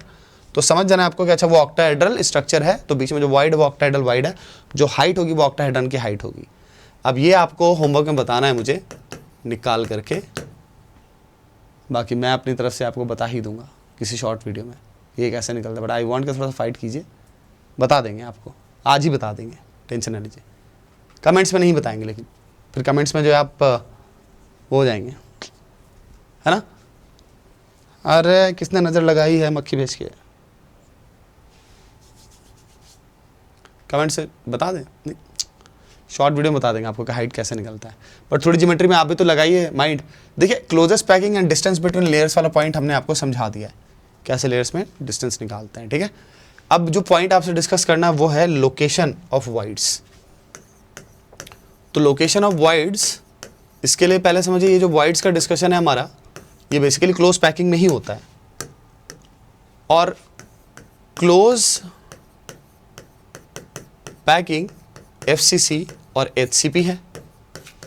तो समझ जाना है आपको कि अच्छा वो ऑक्टाहेड्रल स्ट्रक्चर है, तो बीच में जो वाइड है वो ऑक्टाहेड्रल वाइड है, जो हाइट होगी वो ऑक्टाहेड्रन की हाइट होगी। अब ये आपको होमवर्क में बताना है मुझे निकाल करके, बाकी मैं अपनी तरफ से आपको बता ही दूंगा किसी शॉर्ट वीडियो में ये कैसे निकलता है, बट आई वांट का थोड़ा सा फाइट कीजिए, बता देंगे आपको, आज ही बता देंगे, टेंशन ना लीजिए। कमेंट्स में नहीं बताएंगे, लेकिन फिर कमेंट्स में जो है आप वो हो जाएंगे, है ना। अरे किसने नज़र लगाई है मक्खी भेज के, कमेंट से बता दें, नहीं शॉर्ट वीडियो में बता देंगे आपको कि हाइट कैसे निकलता है, बट थोड़ी ज्योमेट्री में आप भी तो लगाइए माइंड। देखिए closest packing and distance between layers वाला पॉइंट हमने आपको समझा दिया है, कैसे लेयर्स में डिस्टेंस निकालते हैं, ठीक है। अब जो पॉइंट आपसे डिस्कस करना है वो है लोकेशन ऑफ वॉइड्स। तो लोकेशन ऑफ वॉइड्स, इसके लिए पहले समझिए ये जो वॉइड्स का डिस्कशन है हमारा, ये बेसिकली क्लोज पैकिंग में ही होता है, और क्लोज पैकिंग FCC और HCP है।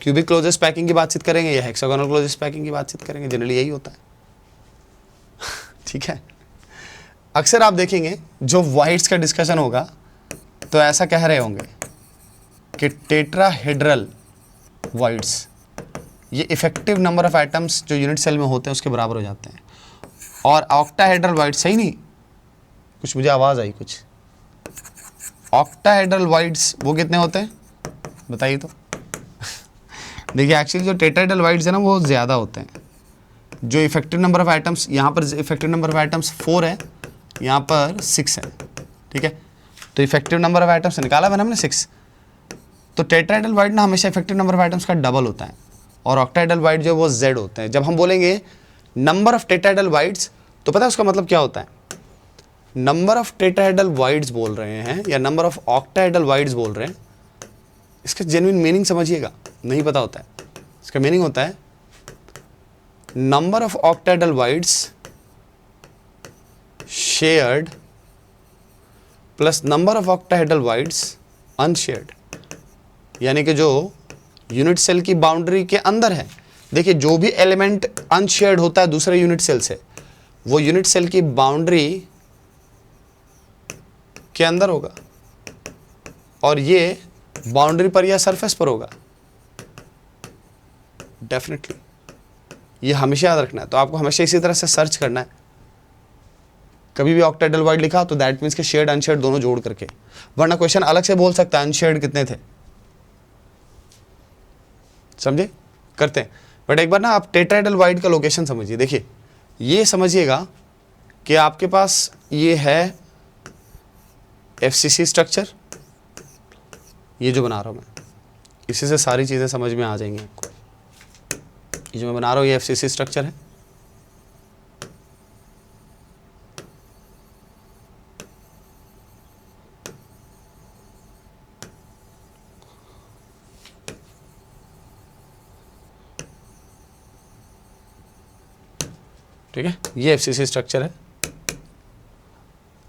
क्यूबिक क्लोजेस्ट पैकिंग की बातचीत करेंगे या हेक्सागोनल क्लोजेस्ट पैकिंग की बातचीत करेंगे, जनरली यही होता है ठीक है। अक्सर आप देखेंगे जो वॉइड्स का डिस्कशन होगा तो ऐसा कह रहे होंगे कि टेट्राहेड्रल वॉइड्स, ये इफेक्टिव नंबर ऑफ एटम्स जो यूनिट सेल में होते हैं उसके बराबर हो जाते हैं, और ऑक्टाहेड्रल वॉइड्स, सही नहीं, कुछ मुझे आवाज़ आई कुछ, ऑक्टाहेड्रल वॉइड्स वो कितने होते हैं बताइए तो देखिए एक्चुअली जो टेट्राहेड्रल वॉइड्स है ना वो ज़्यादा होते हैं। जो इफेक्टिव नंबर ऑफ आइटम्स, यहाँ पर इफेक्टिव नंबर ऑफ आइटम्स 4 है, यहाँ पर 6 है, ठीक है। तो इफेक्टिव नंबर ऑफ आइटम्स निकाला मैंने हमने 6, तो टेट्राहेड्रल वॉइड ना हमेशा इफेक्टिव नंबर ऑफ आइटम्स का डबल होता है, और ऑक्टाहेड्रल वॉइड जो वो Z होते हैं। जब हम बोलेंगे नंबर ऑफ टेट्राहेड्रल वॉइड्स, तो पता है उसका मतलब क्या होता है, नंबर ऑफ टेट्राहेड्रल वॉइड्स बोल रहे हैं या नंबर ऑफ ऑक्टाहेड्रल वॉइड्स बोल रहे हैं, इसका जेन्युइन मीनिंग समझिएगा, नहीं पता होता है। इसका मीनिंग होता है number of octahedral voids shared plus number of octahedral voids unshared, यानी कि जो यूनिट सेल की बाउंड्री के अंदर है। देखिए जो भी एलिमेंट अनशेयर्ड होता है दूसरे यूनिट सेल से, वो यूनिट सेल की बाउंड्री के अंदर होगा, और ये बाउंड्री पर या सरफेस पर होगा डेफिनेटली, ये हमेशा याद रखना है। तो आपको हमेशा इसी तरह से सर्च करना है, कभी भी ऑक्टाहेड्रल वॉइड लिखा तो दैट मीन्स के शेयर्ड अनशेयर्ड दोनों जोड़ करके, वरना क्वेश्चन अलग से बोल सकता है अनशेयर्ड कितने थे, समझे, करते हैं। बट एक बार ना आप टेट्राहेड्रल वॉइड का लोकेशन समझिए। देखिए ये समझिएगा कि आपके पास ये है FCC स्ट्रक्चर, ये जो बना रहा हूँ मैं, इसी से सारी चीज़ें समझ में आ जाएंगी आपको। ये जो मैं बना रहा हूँ ये FCC स्ट्रक्चर है, ठीक है, ये FCC स्ट्रक्चर है।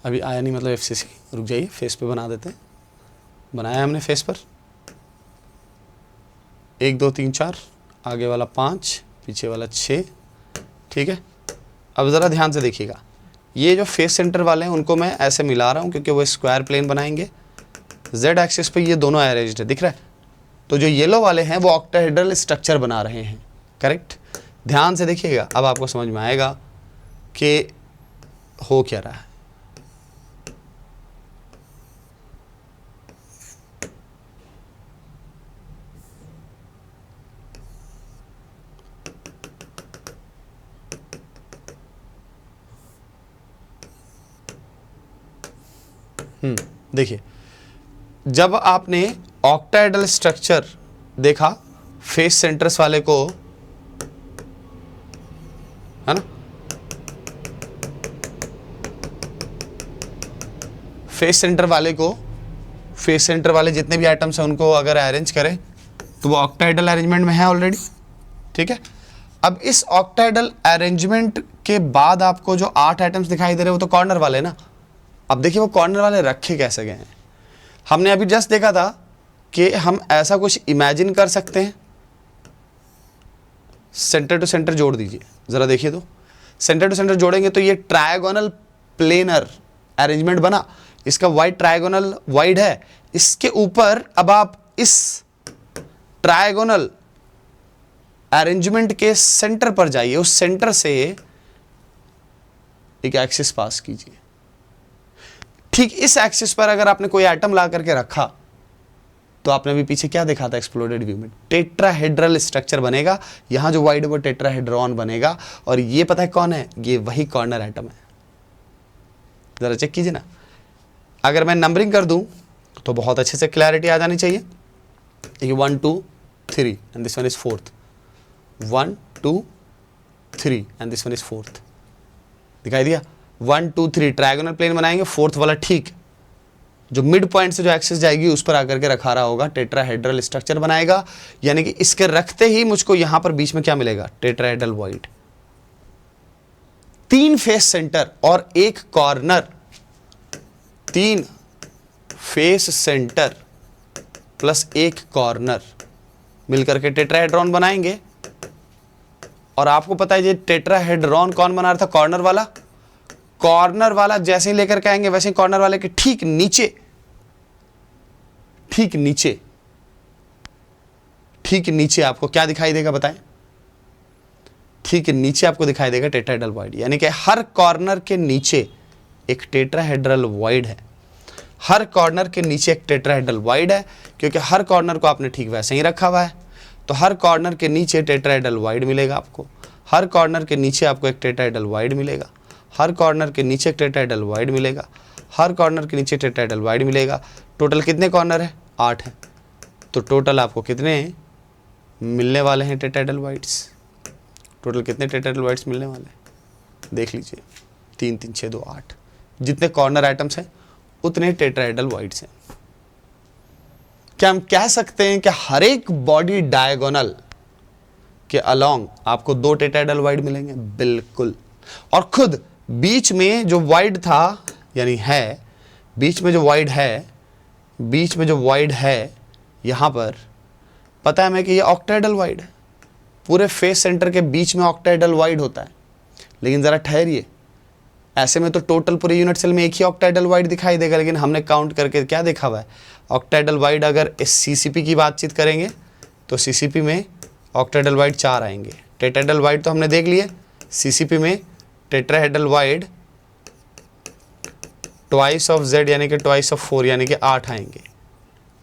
अभी आया नहीं मतलब FCC, रुक जाइए, फेस पे बना देते हैं। बनाया हमने फेस पर 1 2 3 4, आगे वाला 5, पीछे वाला 6, ठीक है। अब ज़रा ध्यान से देखिएगा, ये जो फेस सेंटर वाले हैं उनको मैं ऐसे मिला रहा हूँ क्योंकि वो स्क्वायर प्लेन बनाएंगे। Z एक्सिस पे ये दोनों अरेंज्ड है, दिख रहा है। तो जो येलो वाले हैं वो ऑक्टाहेड्रल स्ट्रक्चर बना रहे हैं, करेक्ट। ध्यान से देखिएगा, अब आपको समझ में आएगा कि हो क्या रहा है। देखिए जब आपने ऑक्टाहेड्रल स्ट्रक्चर देखा फेस सेंटर्स वाले को, है ना, फेस सेंटर वाले को, फेस सेंटर वाले जितने भी आइटम्स हैं उनको अगर अरेंज करें तो वो ऑक्टाहेड्रल अरेंजमेंट में है ऑलरेडी, ठीक है। अब इस ऑक्टाहेड्रल अरेंजमेंट के बाद आपको जो 8 आइटम्स दिखाई दे रहे हैं वो तो कॉर्नर वाले ना। अब देखिए वो कॉर्नर वाले रखे कैसे गए हैं। हमने अभी जस्ट देखा था कि हम ऐसा कुछ इमेजिन कर सकते हैं, सेंटर टू सेंटर जोड़ दीजिए, ज़रा देखिए तो सेंटर टू सेंटर जोड़ेंगे तो ये ट्रायगोनल प्लेनर अरेंजमेंट बना, इसका वाइड ट्रायगोनल वाइड है, इसके ऊपर अब आप इस ट्रायगोनल अरेंजमेंट के सेंटर पर जाइए, उस सेंटर से एक एक्सिस पास कीजिए। ठीक इस एक्सिस पर अगर आपने कोई एटम ला करके रखा तो आपने अभी पीछे क्या देखा था एक्सप्लोडेड व्यू में, टेट्राहेड्रल स्ट्रक्चर बनेगा। यहां जो वाइड है वो टेट्राहेड्रॉन बनेगा, और ये पता है कौन है, ये वही कॉर्नर एटम है। जरा चेक कीजिए ना, अगर मैं नंबरिंग कर दूं तो बहुत अच्छे से क्लैरिटी आ जानी चाहिए। ये 1 2 3 and this one is 4th, 1 2 3 and this one is 4th। दिखाई दिया, 1 2 3 ट्रायगोनल प्लेन बनाएंगे, 4th वाला ठीक जो मिड पॉइंट से जो एक्सिस जाएगी उस पर आकर के रखा रहा होगा, टेट्राहेड्रल स्ट्रक्चर बनाएगा। यानी कि इसके रखते ही मुझको यहां पर बीच में क्या मिलेगा, टेट्राहेड्रल वॉइड, 3 फेस सेंटर और 1 corner, 3 face centre plus 1 corner मिलकर के टेट्राहेड्रॉन बनाएंगे। और आपको पता है ये टेट्राहेड्रॉन कौन बना रहा था, कॉर्नर वाला। कॉर्नर वाला जैसे ही लेकर के आएंगे वैसे ही कॉर्नर वाले के ठीक नीचे, ठीक नीचे आपको क्या दिखाई देगा बताएं, ठीक नीचे आपको दिखाई देगा टेट्राहेड्रल वॉइड। यानी कि हर कॉर्नर के नीचे एक टेट्राहेड्रल वॉइड है, हर कॉर्नर के नीचे एक टेट्राहेड्रल वॉइड है, क्योंकि हर कॉर्नर को आपने ठीक वैसे ही रखा हुआ है। तो हर कॉर्नर के नीचे टेट्राहेड्रल वॉइड मिलेगा आपको, हर कॉर्नर के नीचे आपको एक टेट्राहेड्रल वॉइड मिलेगा, हर कॉर्नर के नीचे एक टेट्राहेड्रल वॉइड मिलेगा, हर कॉर्नर के नीचे टेट्राहेड्रल वॉइड मिलेगा। टोटल कितने कॉर्नर है, 8 है। तो टोटल आपको कितने मिलने वाले हैं टेट्राहेड्रल वॉइड्स, टोटल कितने टेट्राहेड्रल वॉइड्स मिलने वाले हैं देख लीजिए, 3 3 6 2 8। जितने कॉर्नर आइटम्स हैं उतने टेट्राहेड्रल वॉइड्स हैं। क्या हम कह सकते हैं कि हर एक बॉडी डायगोनल के अलोंग आपको 2 टेट्राहेड्रल वॉइड मिलेंगे? बिल्कुल। और खुद बीच में जो वॉइड था, यानी है बीच में जो वॉइड है, यहां पर पता है हमें कि ये ऑक्टाहेड्रल वॉइड है। पूरे फेस सेंटर के बीच में ऑक्टाहेड्रल वॉइड होता है। लेकिन ज़रा ठहरिए, ऐसे में तो टोटल पूरे यूनिट सेल में एक ही ऑक्टाहेड्रल वॉइड दिखाई देगा, लेकिन हमने काउंट करके क्या देखा हुआ है, ऑक्टाहेड्रल वॉइड अगर इस सीसीपी की बातचीत करेंगे तो सीसीपी में ऑक्टाहेड्रल वॉइड 4 आएंगे। टेट्राहेड्रल वॉइड तो हमने देख लिए, सीसीपी में tetrahedral void twice of Z यानी कि ट्वाइस ऑफ 4 यानी कि 8 आएंगे।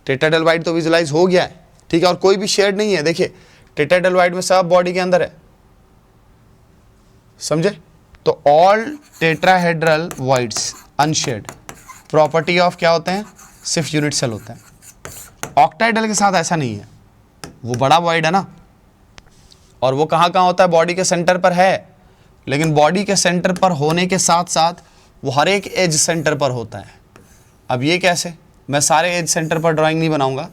टेट्राहेड्रल वॉइड तो विजुलाइज हो गया है, ठीक है। और कोई भी शेड नहीं है, देखिए टेट्राहेड्रल वॉइड में सब बॉडी के अंदर है, समझे। तो all tetrahedral voids unsaid, property of क्या होते हैं, सिर्फ यूनिट सेल होते हैं। ऑक्टाहेड्रल के साथ ऐसा नहीं है, वो बड़ा वॉइड है ना, और वो कहाँ कहाँ होता है, बॉडी के सेंटर पर है। लेकिन बॉडी के सेंटर पर होने के साथ साथ वो हर एक एज सेंटर पर होता है। अब ये कैसे, मैं सारे एज सेंटर पर ड्राइंग नहीं बनाऊंगा,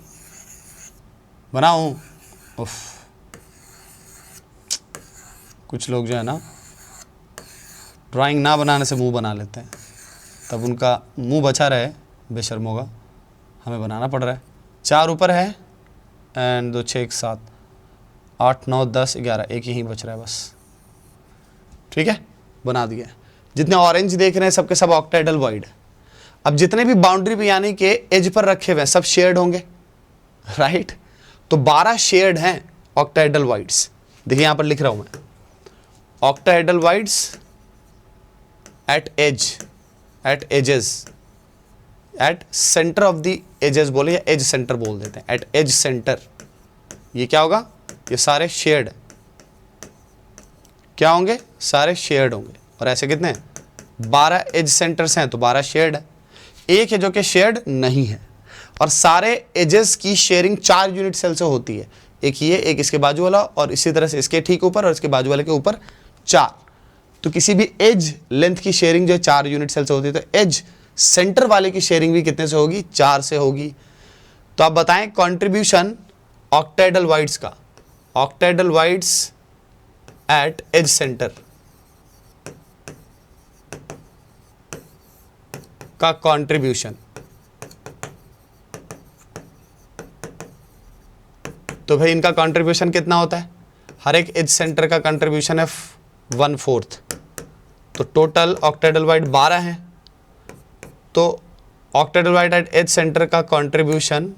बनाऊं, उफ, कुछ लोग जो है ना ड्राइंग ना बनाने से मुंह बना लेते हैं, तब उनका मुंह बचा रहे बेशर्मों का, हमें बनाना पड़ रहा है। 4 ऊपर है एंड 2 6 1 7 8 9 10 11, एक यहीं बच रहा है बस, ठीक है, बना दिया। जितने ऑरेंज देख रहे हैं सबके सब ऑक्टाहेड्रल वॉइड। अब जितने भी बाउंड्री पे यानी कि एज पर रखे हुए हैं सब शेयर्ड होंगे, राइट। तो 12 शेयर्ड हैं ऑक्टाहेड्रल वॉइड्स। देखिए यहां पर लिख रहा हूं मैं, octahedral voids at edges, at centre of the edges बोले या एज सेंटर बोल देते हैं, एट एज सेंटर। ये क्या होगा, ये सारे शेयर्ड क्या होंगे, सारे शेयर्ड होंगे। और ऐसे कितने हैं, 12 एज सेंटर्स हैं तो 12 शेयर्ड है। एक है जो कि शेयर्ड नहीं है। और सारे एजेस की शेयरिंग 4 यूनिट सेल से होती है, एक ये, एक इसके बाजू वाला, और इसी तरह से इसके ठीक ऊपर और इसके बाजू वाले के ऊपर 4। तो किसी भी एज लेंथ की शेयरिंग जो है 4 यूनिट सेल से होती है। तो एज सेंटर वाले की शेयरिंग भी कितने से होगी, 4 से होगी। तो आप बताएं कंट्रीब्यूशन ऑक्टाहेड्रल वॉइड्स का, octahedral voids at edge centre का कंट्रीब्यूशन। तो भाई इनका कंट्रीब्यूशन कितना होता है, हर एक एज सेंटर का कंट्रीब्यूशन है 1/4। तो टोटल ऑक्टाहेड्रल वॉइड 12 हैं, तो ऑक्टेडल एट एज सेंटर का कंट्रीब्यूशन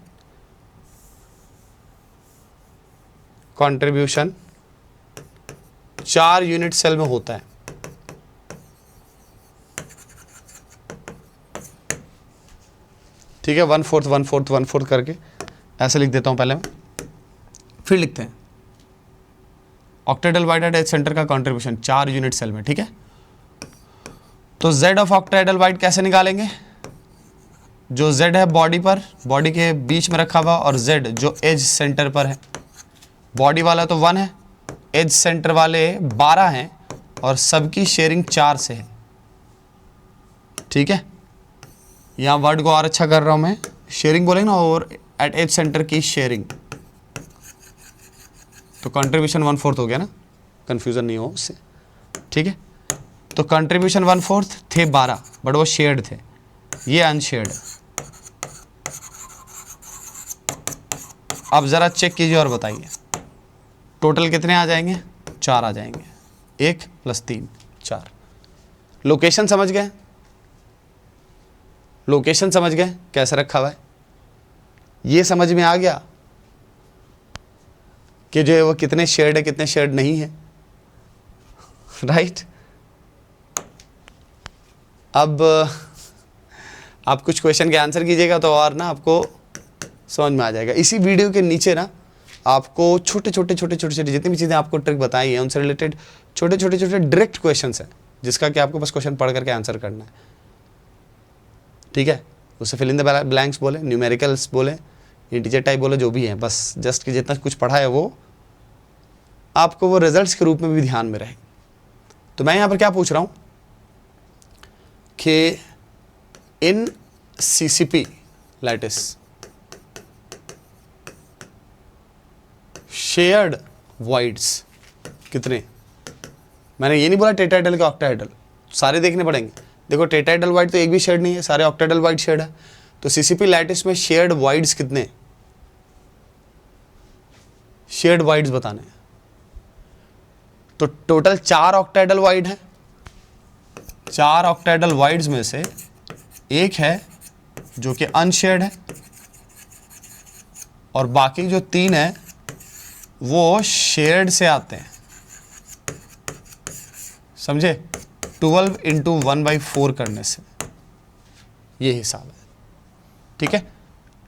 4 यूनिट सेल में होता है। ठीक है, 1/4 1/4 1/4 करके ऐसे लिख देता हूं पहले मैं, फिर लिखते हैं ऑक्टेडल वाइड एज सेंटर का कंट्रीब्यूशन 4 यूनिट सेल में। ठीक है, तो Z ऑफ ऑक्टेडल वाइड कैसे निकालेंगे? जो Z है बॉडी पर, बॉडी के बीच में रखा हुआ, और Z जो एज सेंटर पर है। बॉडी वाला तो 1 है, एज सेंटर वाले 12 हैं, और सबकी शेयरिंग 4 से है। ठीक है, यहाँ वर्ड को और अच्छा कर रहा हूं मैं, शेयरिंग बोलेंगे ना, और एट एज सेंटर की शेयरिंग, तो कंट्रीब्यूशन 1/4 हो गया ना, कंफ्यूजन नहीं हो उससे। ठीक है, तो कंट्रीब्यूशन 1/4 थे 12, बट वो शेयर्ड थे, ये अनशेयर्ड। अब जरा चेक कीजिए और बताइए टोटल कितने आ जाएंगे? 4 आ जाएंगे, 1 + 3 4। लोकेशन समझ गए? लोकेशन समझ गए कैसे रखा हुआ है? ये समझ में आ गया कि जो है वो कितने शेयर्ड है, कितने शेयर्ड नहीं है, राइट? अब आप कुछ क्वेश्चन के आंसर कीजिएगा तो और ना आपको समझ में आ जाएगा। इसी वीडियो के नीचे ना आपको छोटे छोटे जितनी भी चीज़ें आपको ट्रिक बताई हैं उनसे रिलेटेड छोटे छोटे डायरेक्ट क्वेश्चंस हैं, जिसका कि आपको बस क्वेश्चन पढ़ करके आंसर करना है। ठीक है, उसे फिल इन द ब्लैंक्स बोले, न्यूमेरिकल्स बोले, इंटीजर टाइप बोले, जो भी है, बस जस्ट कि जितना कुछ पढ़ा है वो आपको वो रिजल्ट्स के रूप में भी ध्यान में रहे। तो मैं यहाँ पर क्या पूछ रहा हूँ कि इन CCP लैटिस शेयर्ड वॉइड्स कितने? मैंने ये नहीं बोला टेट्राहेड्रल के ऑक्टाहेड्रल, सारे देखने पड़ेंगे। देखो टेट्राहेड्रल वॉइड तो एक भी शेयर्ड नहीं है, सारे ऑक्टाहेड्रल वॉइड शेयर्ड है। तो CCP लैटिस में शेयर्ड वॉइड्स कितने? शेयर्ड वॉइड्स बताने हैं। तो टोटल 4 ऑक्टाहेड्रल वॉइड है। 4 ऑक्टाहेड्रल वॉइड्स में से एक है जो कि अनशेयर्ड है, और बाकी जो 3 है वो शेयर्ड से आते हैं। समझे? 12 × 1/4 करने से ये हिसाब है। ठीक है,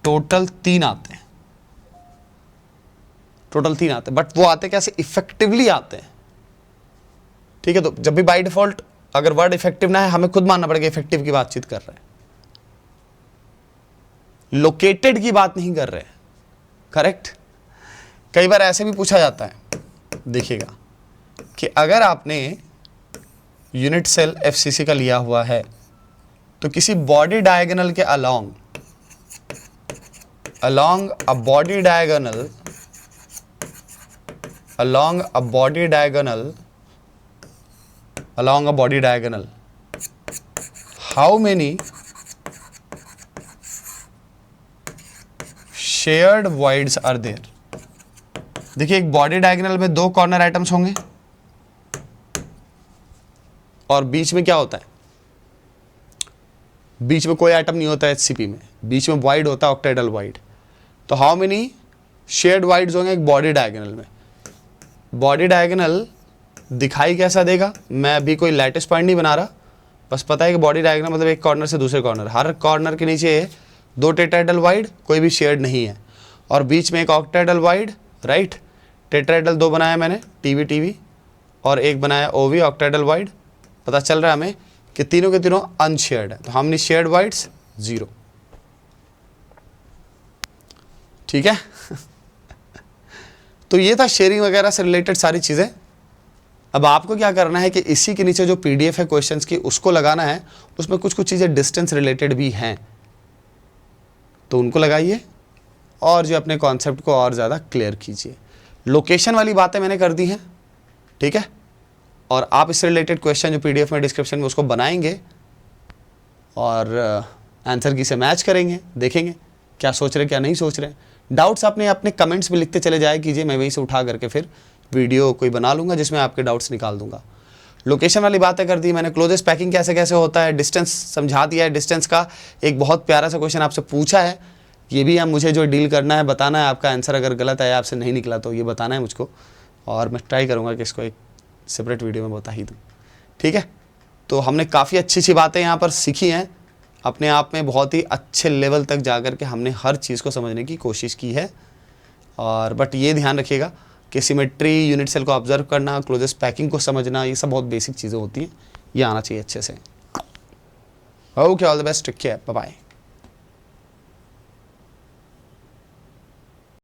टोटल 3 आते हैं, टोटल 3 आते हैं, बट वो आते कैसे? इफेक्टिवली आते हैं। ठीक है, तो जब भी बाय डिफॉल्ट अगर वर्ड इफेक्टिव ना है, हमें खुद मानना पड़ेगा इफेक्टिव की बातचीत कर रहे हैं, लोकेटेड की बात नहीं कर रहे हैं। करेक्ट? कई बार ऐसे भी पूछा जाता है, देखिएगा, कि अगर आपने यूनिट सेल FCC का लिया हुआ है तो किसी बॉडी डायगोनल के along a body diagonal how many shared voids are there? देखिए, एक बॉडी डायगोनल में 2 कॉर्नर आइटम्स होंगे, और बीच में क्या होता है? बीच में कोई आइटम नहीं होता है HCP में, बीच में वाइड होता है ऑक्टाहेड्रल वाइड। तो हाउ मेनी शेयर्ड वाइड्स होंगे एक बॉडी डायगोनल में? बॉडी डायगोनल दिखाई कैसा देगा? मैं अभी कोई लैटिस पॉइंट नहीं बना रहा, बस पता है कि बॉडी डायगोनल मतलब एक कॉर्नर से दूसरे कॉर्नर, हर कॉर्नर के नीचे 2 टेट्राहेड्रल वाइड, कोई भी शेयर्ड नहीं है, और बीच में एक ऑक्टाहेड्रल वाइड, राइट? टेट्राहेड्रल 2 बनाया मैंने, TV, और एक बनाया OV ऑक्टाहेड्रल वाइड। पता चल रहा है हमें कि तीनों के तीनों अनशेयर्ड है। तो हमने शेयर्ड वाइड्स 0। ठीक है? तो ये था शेयरिंग वगैरह से रिलेटेड सारी चीज़ें। अब आपको क्या करना है कि इसी के नीचे जो PDF है क्वेश्चंस की, उसको लगाना है। उसमें कुछ चीज़ें डिस्टेंस रिलेटेड भी हैं, तो उनको लगाइए और जो अपने कॉन्सेप्ट को और ज़्यादा क्लियर कीजिए। लोकेशन वाली बातें मैंने कर दी हैं, ठीक है? और आप इससे रिलेटेड क्वेश्चन जो PDF में डिस्क्रिप्शन में उसको बनाएंगे और आंसर की से मैच करेंगे, देखेंगे क्या सोच रहे हैं क्या नहीं सोच रहे हैं। डाउट्स आपने अपने कमेंट्स में लिखते चले जाए कीजिए, मैं वहीं से उठा करके फिर वीडियो कोई बना लूँगा जिसमें आपके डाउट्स निकाल दूंगा। लोकेशन वाली बातें कर दी मैंने, क्लोजेस्ट पैकिंग कैसे कैसे होता है, डिस्टेंस समझा दिया है। डिस्टेंस का एक बहुत प्यारा सा क्वेश्चन आपसे पूछा है, ये भी मुझे जो डील करना है, बताना है आपका आंसर अगर गलत है आपसे नहीं निकला तो ये बताना है मुझको, और मैं ट्राई करूँगा कि इसको एक सेपरेट वीडियो में बता ही दूँ। ठीक है, तो हमने काफ़ी अच्छी अच्छी बातें यहाँ पर सीखी हैं, अपने आप में बहुत ही अच्छे लेवल तक जा कर के हमने हर चीज़ को समझने की कोशिश की है। और बट ये ध्यान रखिएगा कि सिमेट्री, यूनिट सेल को ऑब्जर्व करना, क्लोजेस्ट पैकिंग को समझना, ये सब बहुत बेसिक चीज़ें होती हैं, ये आना चाहिए अच्छे से। Okay, all the best, take care, bye bye.